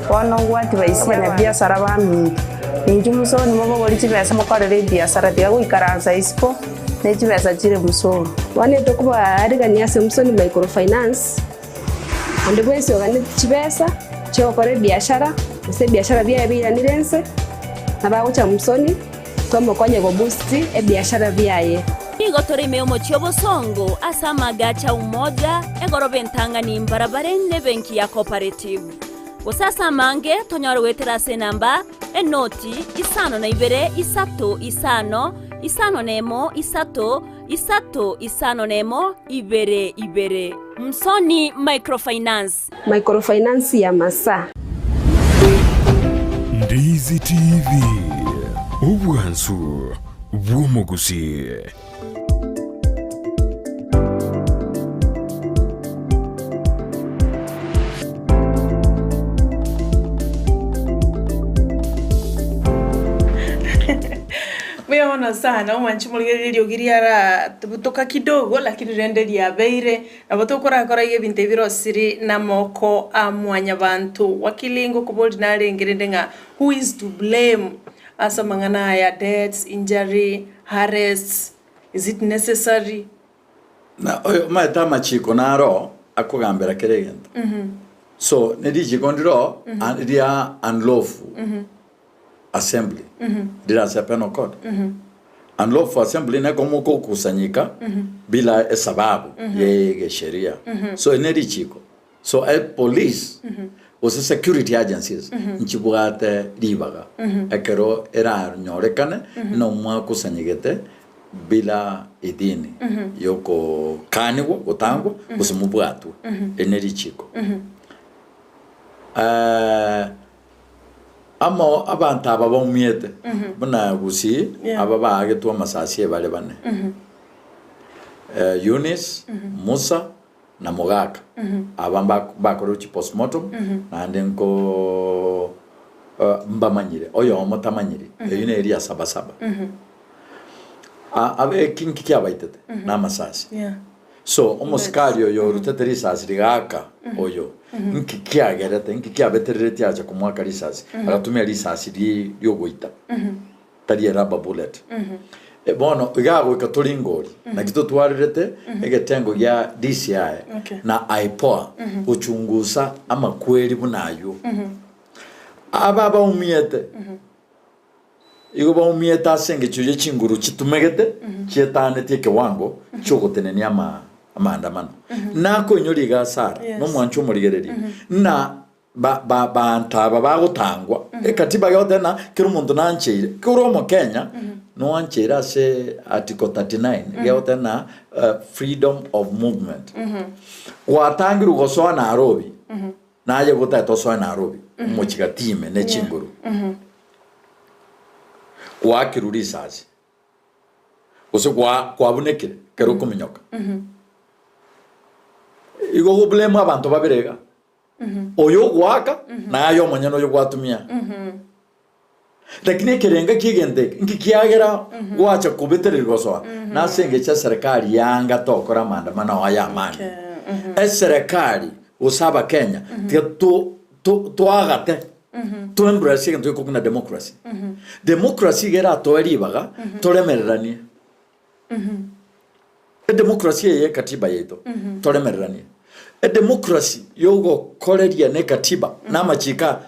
bono gwati baisanya biashara bami inju musoni mobogori chibesa mokorere biashara tiga guikaransa isipo ne chibesa chire musoni wane tokuba arigania Samsung microfinance ande bwese ogane chibesa chokore biashara use biashara bia nirense nabagucha musoni tomo konye go boost e biashara biaye Nigo torime omochiobo songo asama gacha umoja egorobe ntanga ni mbarabare ne benki ya cooperative. Usasa mange tonyoro wetera se namba enoti isano na ibere isato isano nemo isato isano nemo ibere. Msoni microfinance ya masa. Ndizi TV obwansu bwo Gusii. Weona sana umwanchimulgererio giriara tutoka kidogo lakini renderia beire na botokora kora yebinte birosiri na moko amwanya bantu wakilingo kubodi na rengerendenga who is to blame asa mangana ya deaths, injury, arrests. Is it necessary? Na maeta machiko naro akugambira keregento. So nediji kondiro dia unlawful assembly. Dira sa penal code. Unlawful assembly na komo kusanyika bila sababu ye sheria. So nedijiko. So police was security agencies nchibuate libaga ekero era nyorekane no mwa kusanyigete bila idini yoko kanigwa gutangwa kusimubwatu enerichiko amo abantu aba bomiete buna Gusii aba bagetwa masasi bale bane Eunice Musa na Mogaka abamba bakorochi postmortem nande nko mbamanyire oyo omotamanyire eyine eri sabasaba abe kinki kyabaitete na masasi so omuskario yo ruteteri sasi rigaka oyo nki kyagerete nki kyabeterete acha kumwaka risasi agatumia risasi ryo goita tari rubber bullet bono igago ikatulingori na kito twarirete egetengo ya DCI na IPOA uchunguza ama kweli bunayo aba umiete igo ba umieta senge chuje chinguru chitumegete chietane tie kiwango chogotenenia amandamano nako inyori gasara no mwancho murigereri na ba ntaba bagutangwa ekatiba yote na kiro muntu nanchire kuro mu Kenya no anchira se article 39 yote na freedom of movement watangiru gosoa na Nairobi naje gutato soa na Nairobi mu chigatime ne chinguru kwa kiruri sazi ose kwa bunekire kero kuminyoka igo problema abantu babirega oyo gwaka na ayo manyano yo gwatumia lakini kirenga kigende nkikiagera gwacha kubetererwa so na senge cha serikali yanga tokora maandamano aya amani serikali usaba Kenya twagate twembrace kintu gikukuna democracy democracy gera tweribaga toremereranie democracy ye katiba yetu toremereranie democracy yogo koreria ne katiba na machika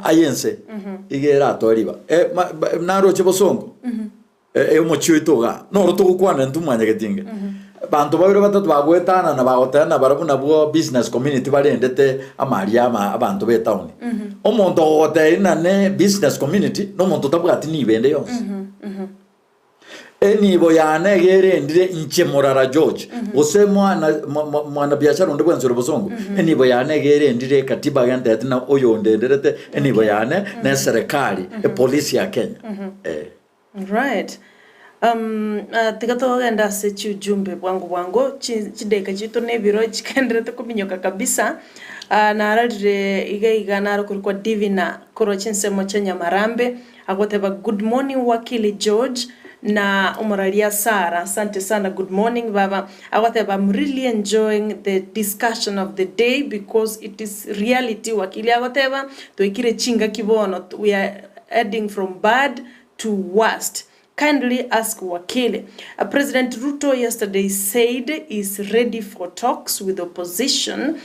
ayense igera tweriba na roche bosongo mochitoga no rutugukwana ntumanya getinge bantu babiro batatu bagwetana na bagotana barabu nabo business community barendete amaria abantu be town omuntu ogotena ne business community no muntu tabwati ni bende yonse eni boyane gerendire inche Morara George ose mwana biashara ndo bwensoro bosongo eni boyane gerendire katiba gante na oyo ndenderete eni boyane na serikali polisi ya Kenya right tikatogenda se chujumbe bwangu chideka chito nebiro chikenderete kuminyoka kabisa na ararire iga naro kurikwa divina koro chinsemo chenya marambe agoteba good morning Wakili George na umararia Sara asante sana good morning baba agoteba I'm really enjoying the discussion of the day because it is reality Wakili agoteba toikire chinga kibono we are heading from bad to worst. Kindly ask Wakili. President Ruto yesterday said is ready for talks with opposition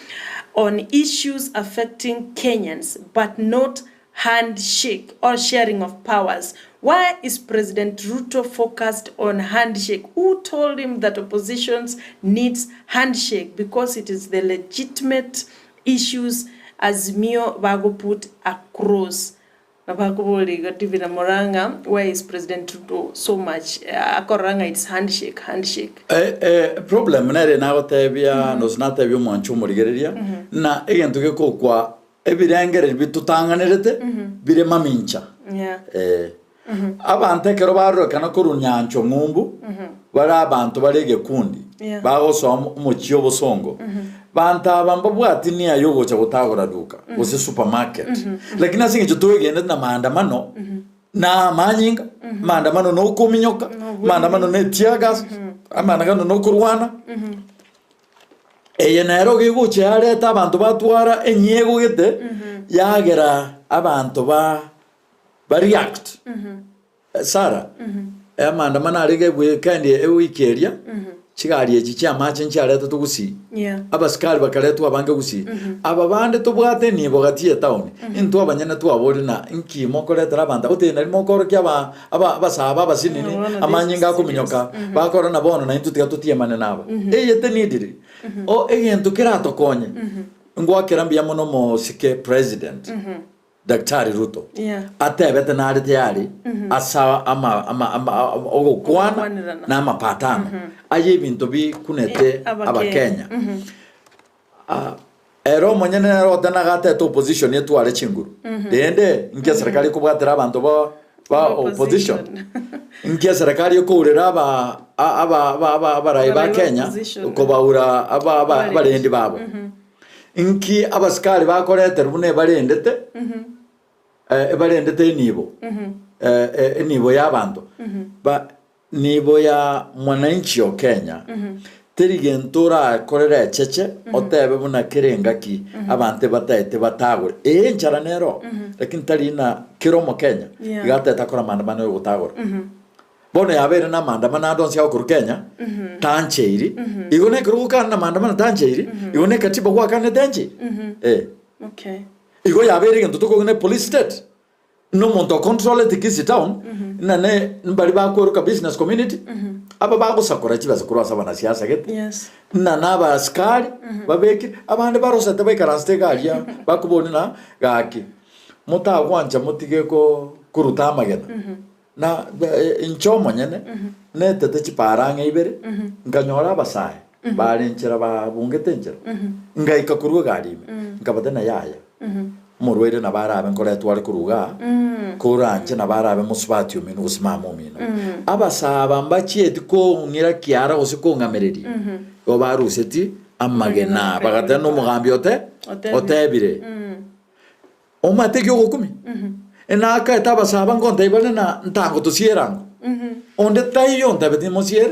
on issues affecting Kenyans, but not handshake or sharing of powers. Why is President Ruto focused on handshake? Who told him that oppositions needs handshake? Because it is the legitimate issues Azimio Bago put across. Why is President Ruto so much akoranga it's handshake problem nere na gotebia no snatebia mwanchu murigereria na egento geko kwa ebirengere bitutanganirete bire mamincha abante kero baro kana kurunyancho ngumbu bara abantu barege kundi bagoso umuchio bosongo banta bamba bwati ni ayogo cha gutagura duka ose supermarket lakini asinge twegende na maandamano na manyinga maandamano no kuminyoka maandamano ne tiagas maandamano no kurwana eyenero giguche areta abantu batwara enyego gete yagera abantu ba react Sara maandamano arige bwe kandi ewikeria chigari echi cyamache ncyareta to Gusii abaskali bakaletwa abange Gusii ababande to bwate ni bogatie town into abanyana to abori na inki mokoletara banda utena mokoro kyaba abasaba basinini amanyinga kuminyoka bakora na bono na into tutie mane nabo eyete nidiri o egento kirato konye ngwakirambia mono mo sike president Daktari Ruto atebete na ari tayari asa ama ogokwana na amapatano aye bintu bi kunete abakenya ero monyene rotana gate to opposition yetu ale chinguru dende nge serikali kubwatira abantu ba opposition nge serikali ko urera aba raiba Kenya ko baura aba barendi babo inki abaskari bakorete rubune barendete barendete nibo nibo y'abantu ba nibo ya mwananchi wa Kenya terigentura korera cheche otebe buna kirengaki abante batete batagure enchara nero lakini talina kiromo Kenya igate takora mandamano yo gutagura bono yabere na mandamano adonse ya Kenya tancheiri igone kuruka na mandamano tancheiri igone katiba kwa kane tanche okay igo yabere ngento tukogone police state no monto control the Kisii town na ne mbali ba ko business community aba bago sakora chibaza kurasa bana siasa get na naba askari babeki abande barosa tabe karaste galia bakuboni na gaki mota gwanja mutige ko kuruta magena na inchomo nyene ne tete chiparanga ibere nganyora basai bari nchira ba bungete nchira ngaika kuruga garime ngabate na yaya murwere na barabe nkora twari kuruga kuranje na barabe musubati umino usimamo umino abasaba mbachiye diko ngira kiara osiko ngamereri yo baruseti amagena bagata no mugambi otebire omate gyo gukumi enaka etabasaba ngonda ibane na ntango tusierango onde tayo ntabeti mosier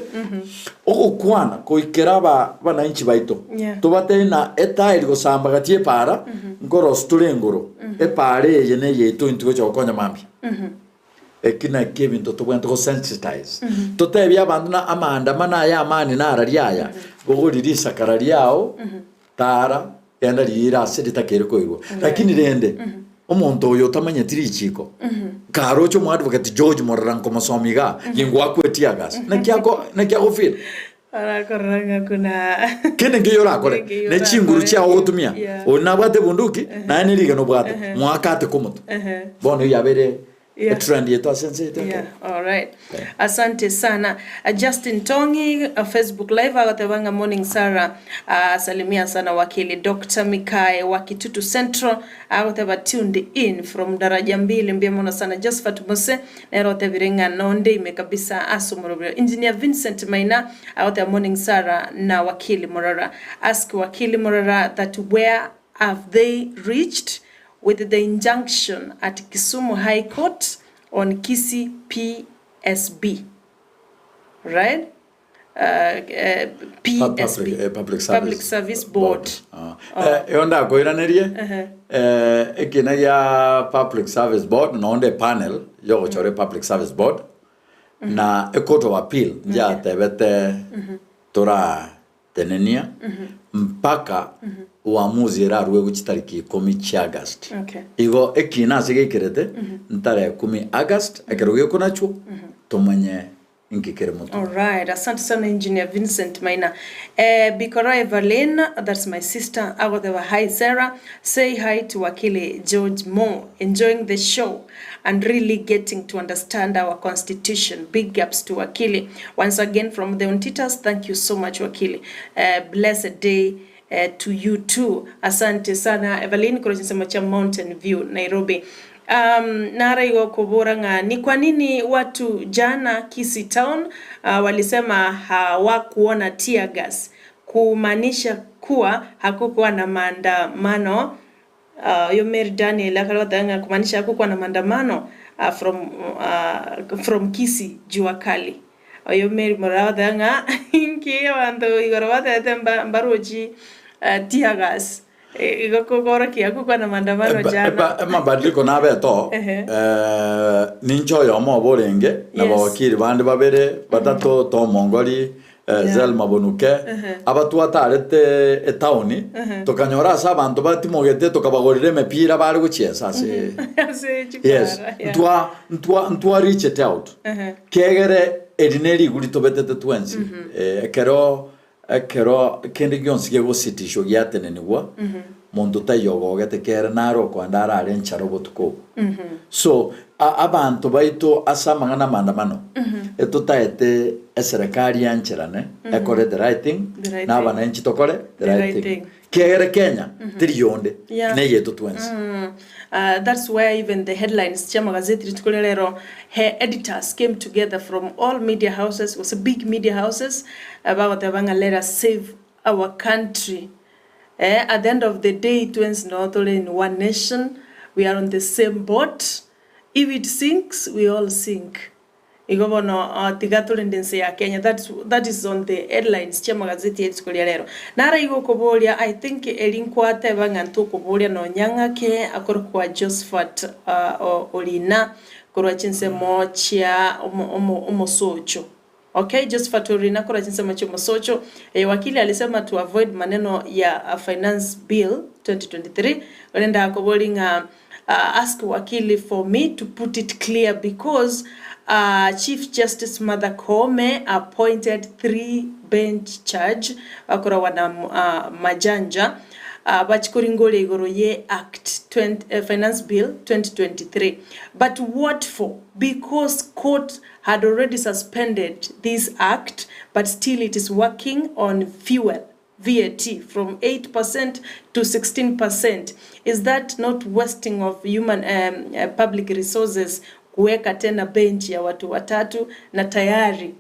okukwana koikera bana inchi baito tubate na etairi gosamba gatie para ngoro stulengoro epare ye ne yeto intugo chokonya mambi ekina kebinto tubwento go sensitize totebya abandu na amanda mana ya amani na arariaya gogoririsa karariao tara yanda rira sedita kereko igo lakini rende omuntu oyo tamanya Richiko karocho mu advocate George Morara nkomosomiga yingwa kwetiagas nakiago feel arakoranga kuna kene ngiyo rakore ne chinguru cha ogutumia onabwate bunduki na niriga no bwate mwakate kumutu bono yabere trend yetu sensitive all right asante sana Justin Tongi Facebook live agatebanga morning Sarah salimia sana wakili Dr. Mikae wa Kitutu Central agateba tuned in from daraja 2 mbiamona sana Josephat Mose nerote virenga nonde imekabisa asumurubio engineer Vincent Maina agateba morning Sarah na wakili Morara ask wakili Morara that where have they reached with the injunction at Kisumu High Court on Kisii PSB, right? PSB, Public Service Board. Yonda koiranerie ekina ya Public Service Board na onde panel yo chore Public Service Board na a court of appeal ya tebete tora tenenia mpaka uamuzi rarwe guchitariki 10 August. Igo ekina sigekirete ntare 10 August akeroge konacho tomanye inkikere moto. All right, asante sana engineer Vincent Maina. Bikora Evelyn, that's my sister. Agotewa hi Sarah. Say hi to Wakili George Mo. Enjoying the show and really getting to understand our constitution. Big ups to Wakili. Once again from the Ontitas, thank you so much Wakili. Blessed day to you too. Asante sana Evelyn kwa cha Mountain View Nairobi. Nara igo kuboranga ni kwa nini watu jana Kisii Town walisema hawakuona tear gas, kumaanisha kuwa hakukuwa na maandamano. Yomeri Daniel akalotanga kumaanisha hakukuwa na maandamano from Kisii jua kali. Yomeri Morara inki wanto igorwata temba baroji tear gas. Igokogora kiakuko na maandamano jana mabadiliko nabeto nincho yomo borenge na bawakiri bandi babere batato to mongoli Zelma Bonuke abatu atarete etauni tokanyora sa bantu batimogete tokabagorire mepira bari guchiesa se yes ntwa reach it out kegere edineri guri tobetete twensi ekero kende gyonsige go city show yatenenigwa mondo tayogo gete kera naro kwandara arencharo botuko so abantu baito asamanga na maandamano etutaete eserikali yancherane ekore the right thing na bananchi tokore the right thing kegere Kenya triyonde ne yeto twensi that's where even the headlines chama gazeti litukolero editors came together from all media houses. It was a big media houses about the banga let us save our country. At the end of the day, twins not only in one nation, we are on the same boat. If it sinks, we all sink. Igobono tigatulendence ya Kenya. That is on the headlines chama gazeti litukolero. Nara igo kobolia I think elinkwate banga ntukobolia no nyanga ke akorwa Josephat Olina korwa chinsemo chia omosocho. Okay, Josephat Olina korwa chinsemo chia omosocho. Wakili alisema to avoid maneno ya finance bill 2023. Olenda kobolinga ask Wakili for me to put it clear because Chief Justice Martha Koome appointed 3 bench judge akora wana majanja bachikuringole igoro ye act finance bill 2023 but what for? Because court had already suspended this act but still it is working on fuel VAT from 8% to 16%. Is that not wasting of human public resources kuweka tena bench ya watu watatu na tayari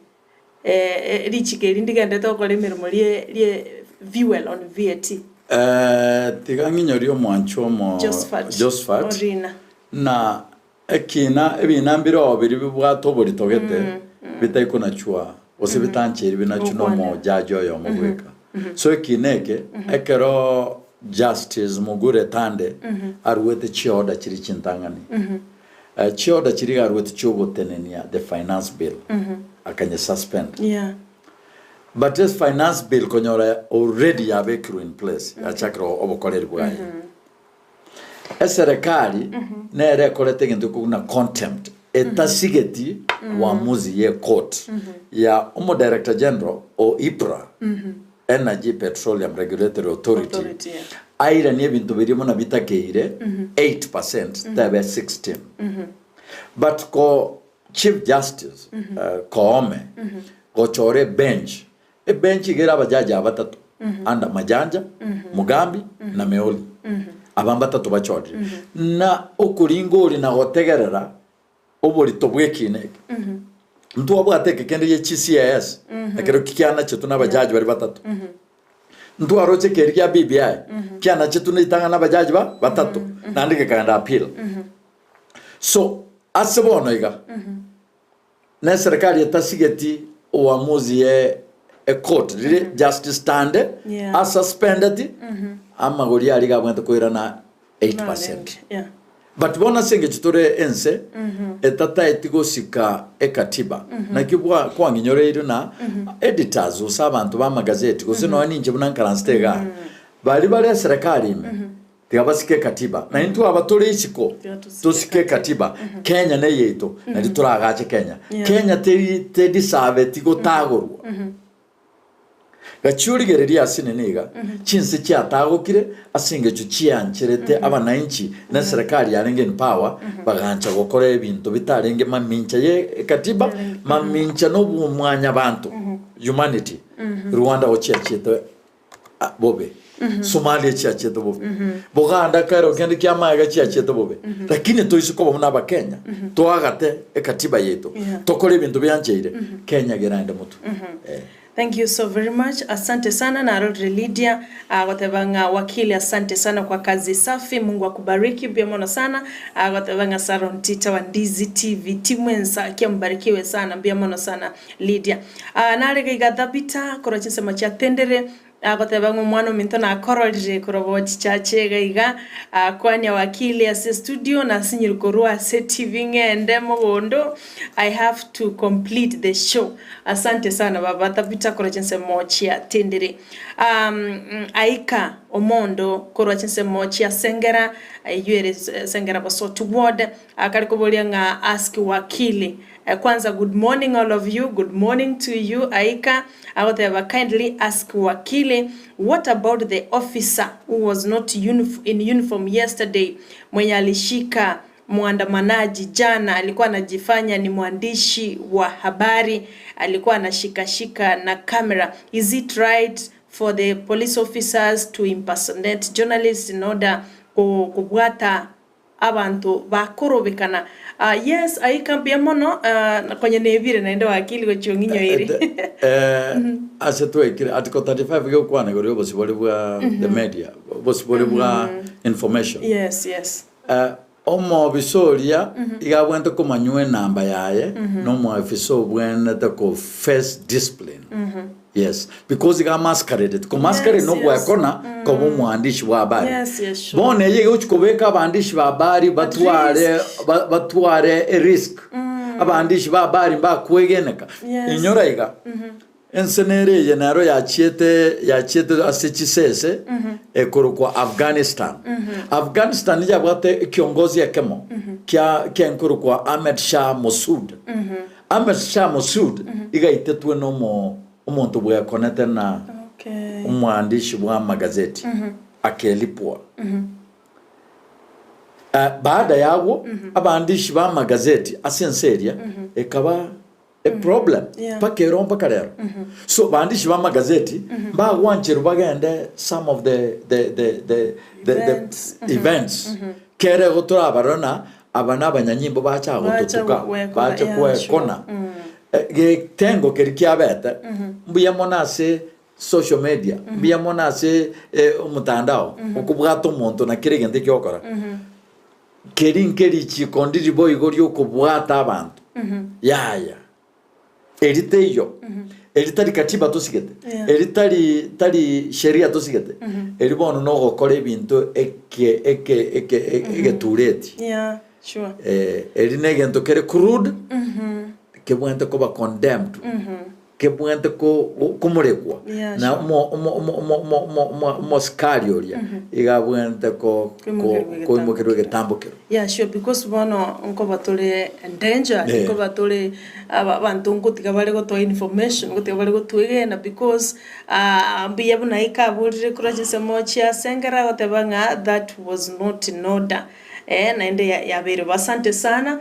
Richiko lindigende toko lemirimo lie fuel on VAT tiganginyorio mwancho mo Josephat Orina na ekina ebinambiro obiri bibwato buri togete bitaikuna chua osibitanchiri binachuno mo jajo yo mugweka so ekineke ekero justice mugure tande arwete chioda chiri chintangani chioda chiri arwete chogotenenia the finance bill akanye suspend but this finance bill konyora already abekru in place achakro obokoreri bwaye eserekali nere kolete gintu kuna contempt etasigeti uamuzi ye court ya director general o IPRA Energy Petroleum Regulatory Authority aira ni bintu birimo na bitakeire 8% tabe 16 but ko chief justice koome ko chore bench bench igera abajaji abatatu anda majanja mugambi na meoli abamba tatu bachori na okuringori na gotegerera obori tobwekine mtu abwateke kende ye CCS akero kikiana chetu na bajaji bari batatu mtu aroche kerya BBI kiana chetu na itanga na bajaji batatu nandike kanda appeal so asebono iga na serikali etasigeti uamuzi ye a court justice stand a suspended ama gori ali gabwente koira na 8% but bona senge chitore ense etata etigosika ekatiba na kibwa kwanginyoreiro na editors usabantu ba magazeti gusino ninje bunankaranstega bali serikali ime tigabasike katiba na intu abatore ichiko tosike katiba Kenya ne yeto na lituragache Kenya tedi save tigotagorwa gachurigereria asineniga chinse cyatagukire asinge cyo cyancherete abananchi na serikali yarenge power bagancha gukora ibintu bitarenge mamincha ye katiba mamincha no bumwanya abantu humanity Rwanda ochiachete bobe Somalia chiachete bobe Buganda karo kende kyamaga chiachete bobe lakini toisiko bomuna ba Kenya toagate katiba yetu tokore ibintu byancheire Kenya gerande mutu Thank you so very much. Asante sana na Rodri Lydia. Watebanga wakili asante sana kwa kazi safi. Mungu akubariki biamono sana. Watebanga Saron Tita wa Ndizi TV. Timwensa kia mbarikiwe sana biamono sana Lydia. Narega igadhabita kora chinse macha tendere. Watebanga mwano mintona akorolje kurobo chichache gaiga. Kwanya wakili ase studio na sinyirukorua ase TV ngende mobondo. I have to complete the show. Asante sana baba tapita kora chinse mochia tendere. Aika omondo kora chinse mochia sengera yuere sengera basotu ward akarikobolia nga ask wakili. Kwanza good morning all of you, good morning to you Aika. I would have kindly ask wakili, what about the officer who was not in uniform yesterday mwenye alishika muandamanaji jana, alikuwa anajifanya ni mwandishi wa habari, alikuwa anashika na kamera. Is it right for the police officers to impersonate journalists in order kubwata abantu bakorobekana? Yes, aikambia mono kwenye nevire naenda wakili kwa chionginyo iri. Asetwe kile article 35 yo kwana gore bosibole bwa the media, bosibole bwa information. Yes. Omo bisoria igabwente komanywe namba yaye no mo officer bwene the ko first discipline. Yes, because iga masquerade ko masquerade no gwakona ko mwandishi wa habari. Yes, sure. Bone yeye uchikobeka abandishi ba habari batware a risk. Abandishi ba habari bakwegeneka inyora iga ensenere ye naro yachiete asechisese ekoro kwa Afghanistan. Afghanistan yabwate kiongozi yakemo kya enkoro kwa Ahmed Shah Massoud. Ahmed Shah Massoud iga itetwe no mo umuntu bwa connect na umwandishi wa magazeti akelipwa. Baada yawo abandishi ba magazeti asenseria ekaba a problem pakero pakarero. So bandishi ba magazeti ba wanchero bagende some of the events kere gotora barona abana abanyanyimbo bacha gotuka bacha kona tengo kerikiabeta mbuya monase social media mbuya monase umutandao ukubwato umuntu na kirigende kyokora keri chikondiri boy gorio kubwata abantu yaya eriteyo eritari katiba tosigete eritari sheria tosigete eribono no gokora ebintu eke tureti sure erinegento kere crude kebwente kuba condemned kebwente kumurekwa na mo scarioria igabwente ko imukero getambukero sure because bono nko batore danger nko batore abantu ngotiga bari goto information ngotiga bari gotwegena because biya buna ikaburire kurajise mochia sengera gotebanga that was not in order naende ya basante sana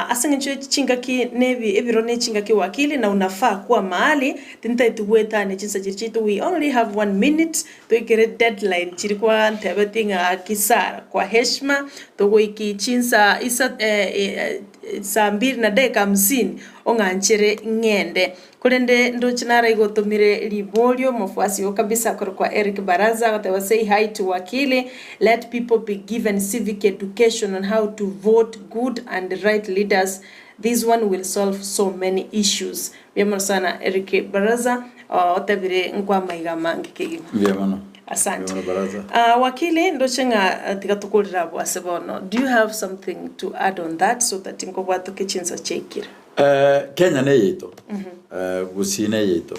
asengencho chingaki nebi ebirone chingaki wakili na unafaa kuwa mahali tinta ituweta ne chinsa chirichitu we only have 1 minute to get deadline chirikwa ntebetinga kisara kwa heshima togo iki chinsa isa saa 2:50 onganchere ngende kurende ndo chinara igotomire libolio mfuasi kabisa kwa Eric Baraza whatever say hi to Wakili. Let people be given civic education on how to vote good and right leaders. This one will solve so many issues. Vyema sana Eric Baraza otabire nkwa maigama ngikigima. Vyema. Asante. Wakili ndo chenga tikatukulira bwasebono. Do you have something to add on that so that inko bwatu kichinsa chekira? Kenya ne yeto. Gusii ne yeto.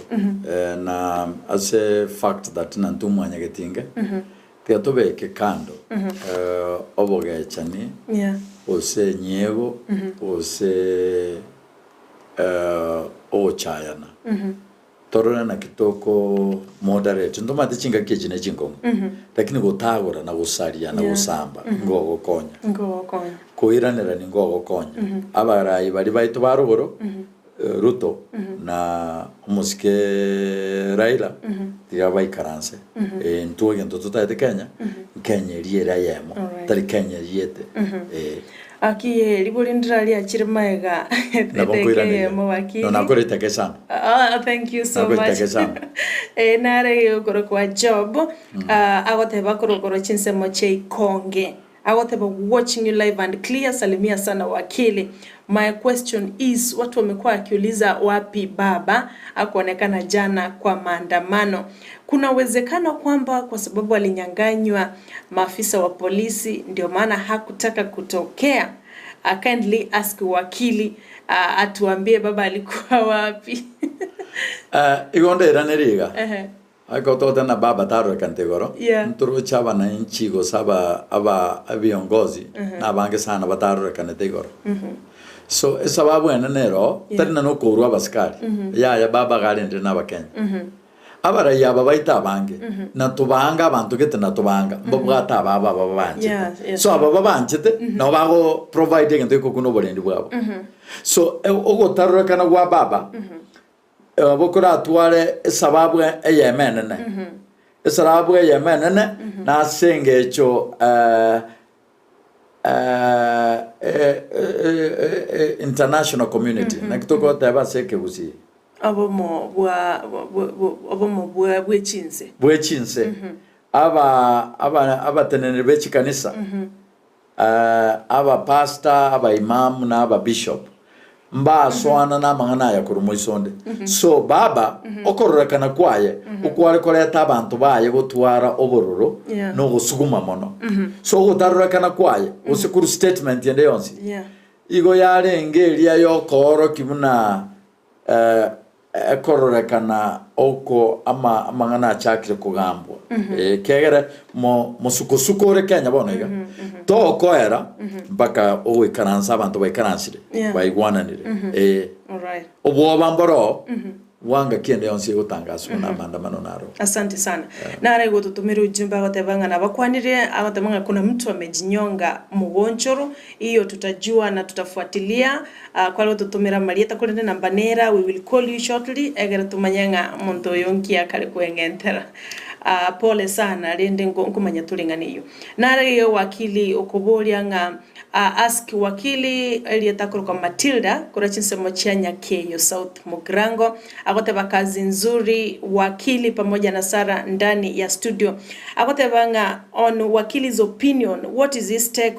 Na as a fact that nantumu anyagetinga. Tiatobe ke kando. Oboge chani. Ose nyego. Ose ochayana. Torona na kitoko moderate ndoma tichinga kejine chingongo lakini gotagora na gusaria na gusamba ngogo konya koiranira ni ngogo konya abarayi bari baito barugoro Ruto na musike Raila tiga baikaranse ntuwe gento tutayete Kenya riera yemo tari Kenya riete Aki libolindra lia chirmaega teke mo Wakili. No nakorita kesana. Thank you so much. Nare goro kwa job agote bakoro chinse moche konge. Agote watching you live and clear. Salimia sana Wakili. My question is watu wamekuwa akiuliza wapi baba akuonekana jana kwa maandamano. Kuna uwezekano kwamba kwa sababu alinyanganywa maafisa wa polisi ndio maana hakutaka kutokea. Kindly ask Wakili atuambie baba alikuwa wapi. Igonde iraneriga. Akotote na baba taro kantegoro. Nturu chaba na inchigo saba aba viongozi na bange sana bataro kantegoro. So sababu enero tarina no kurwa baskari. Ya baba galende na bakenya. Abara ya baba itabange na tubanga abantu gete na tubanga mbobwata baba banje. So ababa banjete no bago providing nteko kuno bolendi bwabo. So ogotarura kana gwa baba bokora twale sababu eyemenene. Sababu eyemenene na sengecho international community na kitoko taba seke Gusii abomo bwechinse aba tenene bechi kanisa aba pastor aba imam na aba bishop mba swana na mangana ya kurumoisonde so baba okorrekana kwaye ukware koleta abantu baye gotwara obororo no gusuguma mono so gotarrekana kwaye usikuru statement yende yonsi igo yarengeria yokoro kibuna korrekana oko ama mangana chakire kugambwa kegere musuko Kenya bonega to koera mpaka ikaransa abantu baikaransire baigwananire alright obwo bamboro wanga kiende yonse gutangaswa na maandamano naro. Asante sana. Nara igo tutumira ujumbe abatebanga na bakwanire abatemanga kuna mtu amejinyonga mugonchoro hiyo tutajua na tutafuatilia kwa leo tutumira Marieta kule namba nera we will call you shortly egera tumanyanga muntu yonki akale kwengentera pole sana rende nkumanya turinganiyo nare wakili okuboria nga ask wakili elietakuruka Matilda kura chinsemo chia Nyakeyo South Mugrango agoteba kazi nzuri wakili pamoja na Sara ndani ya studio agoteba nga on wakili's opinion what is his take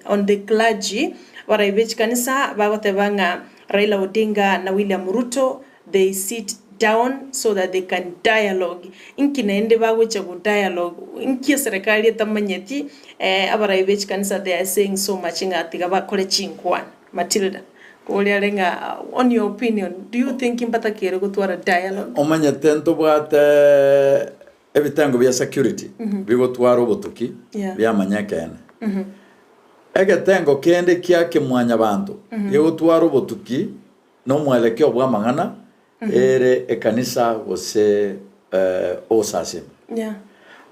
on the clergy waraibech kanisa bagoteba nga Raila Odinga na William Ruto they sit down so that they can dialogue inkinaende bagwecha ku dialogue inki serikali tamanyeti abaraibech kanisa they are saying so much ngatiga bakore chinkwan Matilda kulialenga on your opinion do you think impatakere gutwara dialogue omanya tento bwate ebitango bya security bigotwara obutuki bya manyakene egetengo kende kyake mwanya bantu yegotwara obutuki no mwelekeo bwa mangana ere ekanisa gose osasima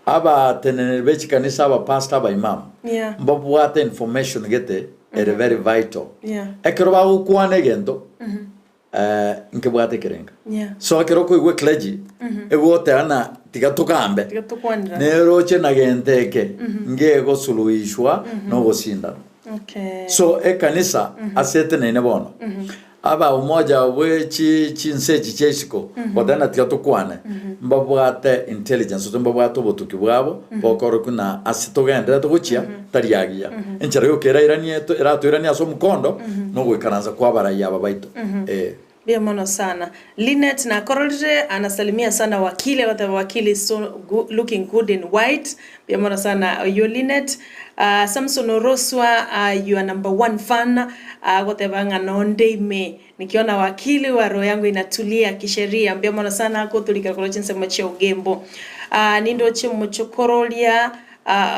aba tenene bechi kanisa aba pastor aba imam mbabwate information gete ere very vital ekero bagukwane gendo nke bwate kerenga so ekero ko igwe clergy egote ana tigatukambe neroche na genteke ngego suluishwa no gosinda so ekanisa asete nene bono aba umoja wechi chinsechi chesiko bodana tigatukwane mbabwate intelligence mbabwate obutuki bwabo bokoro kuna asitogenda tuguchia tariagia enchara yokera iraniyeto iratoirania aso mukondo no gwikaranza kwa baraya babaito Bia mono sana. Linet na korolje anasalimia sana wakili wakili so looking good in white. Bia mono sana yo Linet. Samson Oroswa you are number 1 fan. Gotebanga nonde me nikiona wakili wa roho yangu inatulia kisheria. Bia mono sana kutulika kolochense machia ugembo. Nindo chimuchokorolia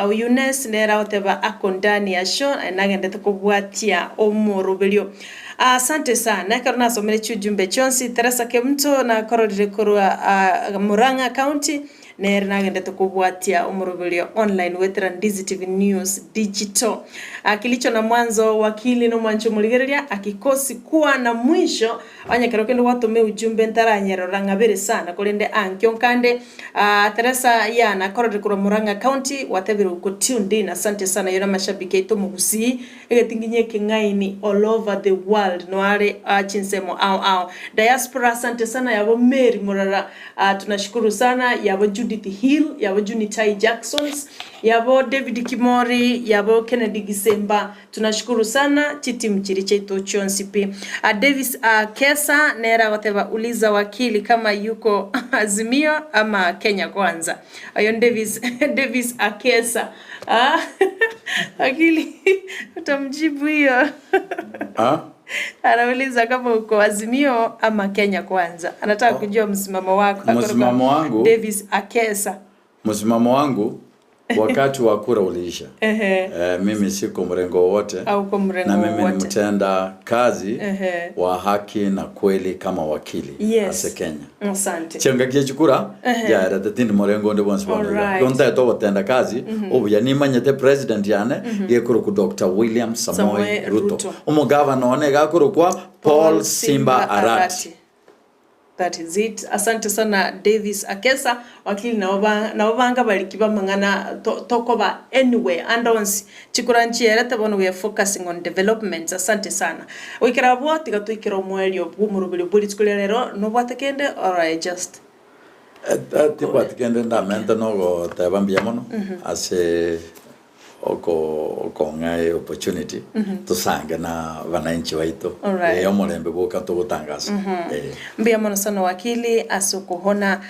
Eunice nera oteba akondani ya show nagende tukubwatia omorobelio. Asante sana karuna somere chujumbe chonsi Teresa Kemto na korodire korwa Moranga County nera nagende tukubwatia omorobelio online wetra Ndizi TV News Digital. Kilicho na mwanzo wakili no mwancho muligereria akikosi kuwa na mwisho anya karokendo watome ujumbe ntaranyero rangabere sana kolende ankyonkande Teresa ya na korodire korwa Moranga County watebere uko tuned in. Asante sana yona mashabiki eto mu Gusii egetinginye kingaini all over the world noare chinsemo au diaspora. Asante sana yabo Mary Morara tunashukuru sana yabo Judith Hill yabo Junitai Jacksons yabo David Kimori yabo Kennedy Gisemba tunashukuru sana chiti mchiri cheto chonsipi Davis Kesa nera wateba uliza wakili kama yuko Azimio ama Kenya Kwanza ayon Davis Akesa akili utamjibu hiyo anauliza kama uko Azimio ama Kenya Kwanza anataka kujua msimamo wako. Msimamo wangu Davis Akesa msimamo wangu wakati wa kura uliisha mimi siko mrengo wote na mimi ni mtenda kazi wa haki na kweli kama wakili ase Kenya. Asante chenga kichukura ya ratini mrengo ndio bonspano donta to watenda kazi obuya nimanyete president yane yekuru ku Dr. William Samoei Ruto umugavana one gakuru kwa Paul Simba Arati. That is it. Asante sana Davis Akesa wakili na obanga balikiba mangana tokoba anyway andons chikuranchi yerete bono we are focusing on development. Asante sana wikirabwo tigatuikira omwelio bw'umurubiri buri tsukulero no bwatekende or I just tikwatikende ndamenta no tabambia mono ase oko ngai opportunity tusange na wananchi waito yomolembe boka tugutangaza mbia mono sana wakili asukuhona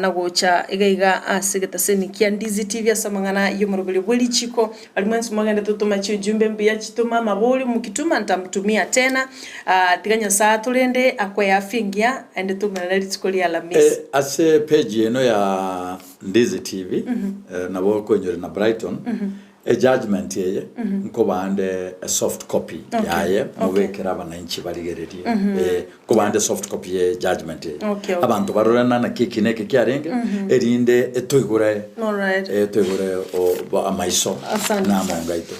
na gocha igaiga asigeta senikia Ndizi TV asamangana yomorobeli Richiko alimwensu maganda tutuma chujumbe mbia chituma maboli mukituma ntamtumia tena tiganya saa tulende akwaya afingia ende tumana litsikoli alamisi ase page eno ya Ndizi TV na boko nyore na Brighton a judgment yeye nko bande a soft copy yaye mubekera abananchi barigererie ko bande soft copy ye judgment yeye abantu barorana na kikineke kyarenge erinde etoigure etoigure o amaiso na mongaito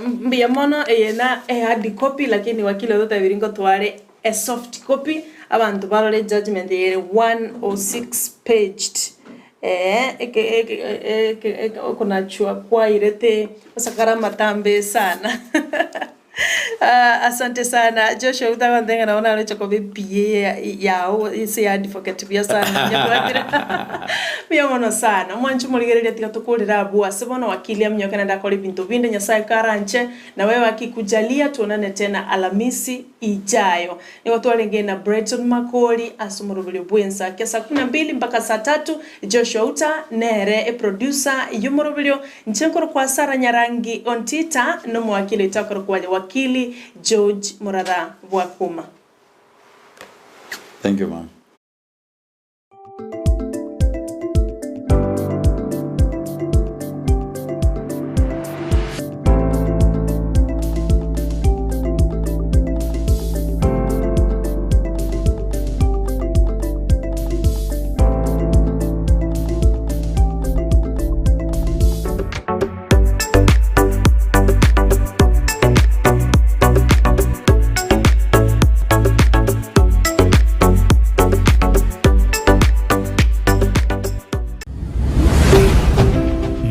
mbia mono na hard copy lakini wakili wote biringo tware a soft copy abantu barore judgment yeye 106 paged kuna chua kwa irete sakara matambe sana. Asante sana Joshua utawandenga naona alicho bipie yao isi advocate bia sana nyakwatira bia mono sana mwanchu muligerere tika tukulira bua sebona wakili amnyoka na ndakoli bintu binde nyasaye karanche na wewe akikujalia tuonane tena Alhamisi ijayo. Ni watu walenge na Breton Makoli asumurubuli bwensa kesa 12 mpaka saa 3 Joshua uta nere producer yumurubulio nchenkoro kwa Sara Nyarangi ontita no mwakili takoro kwa Wakili George Morara Bwakuma. Thank you, ma'am.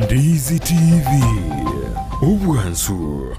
Ndizi TV. Ubwansu.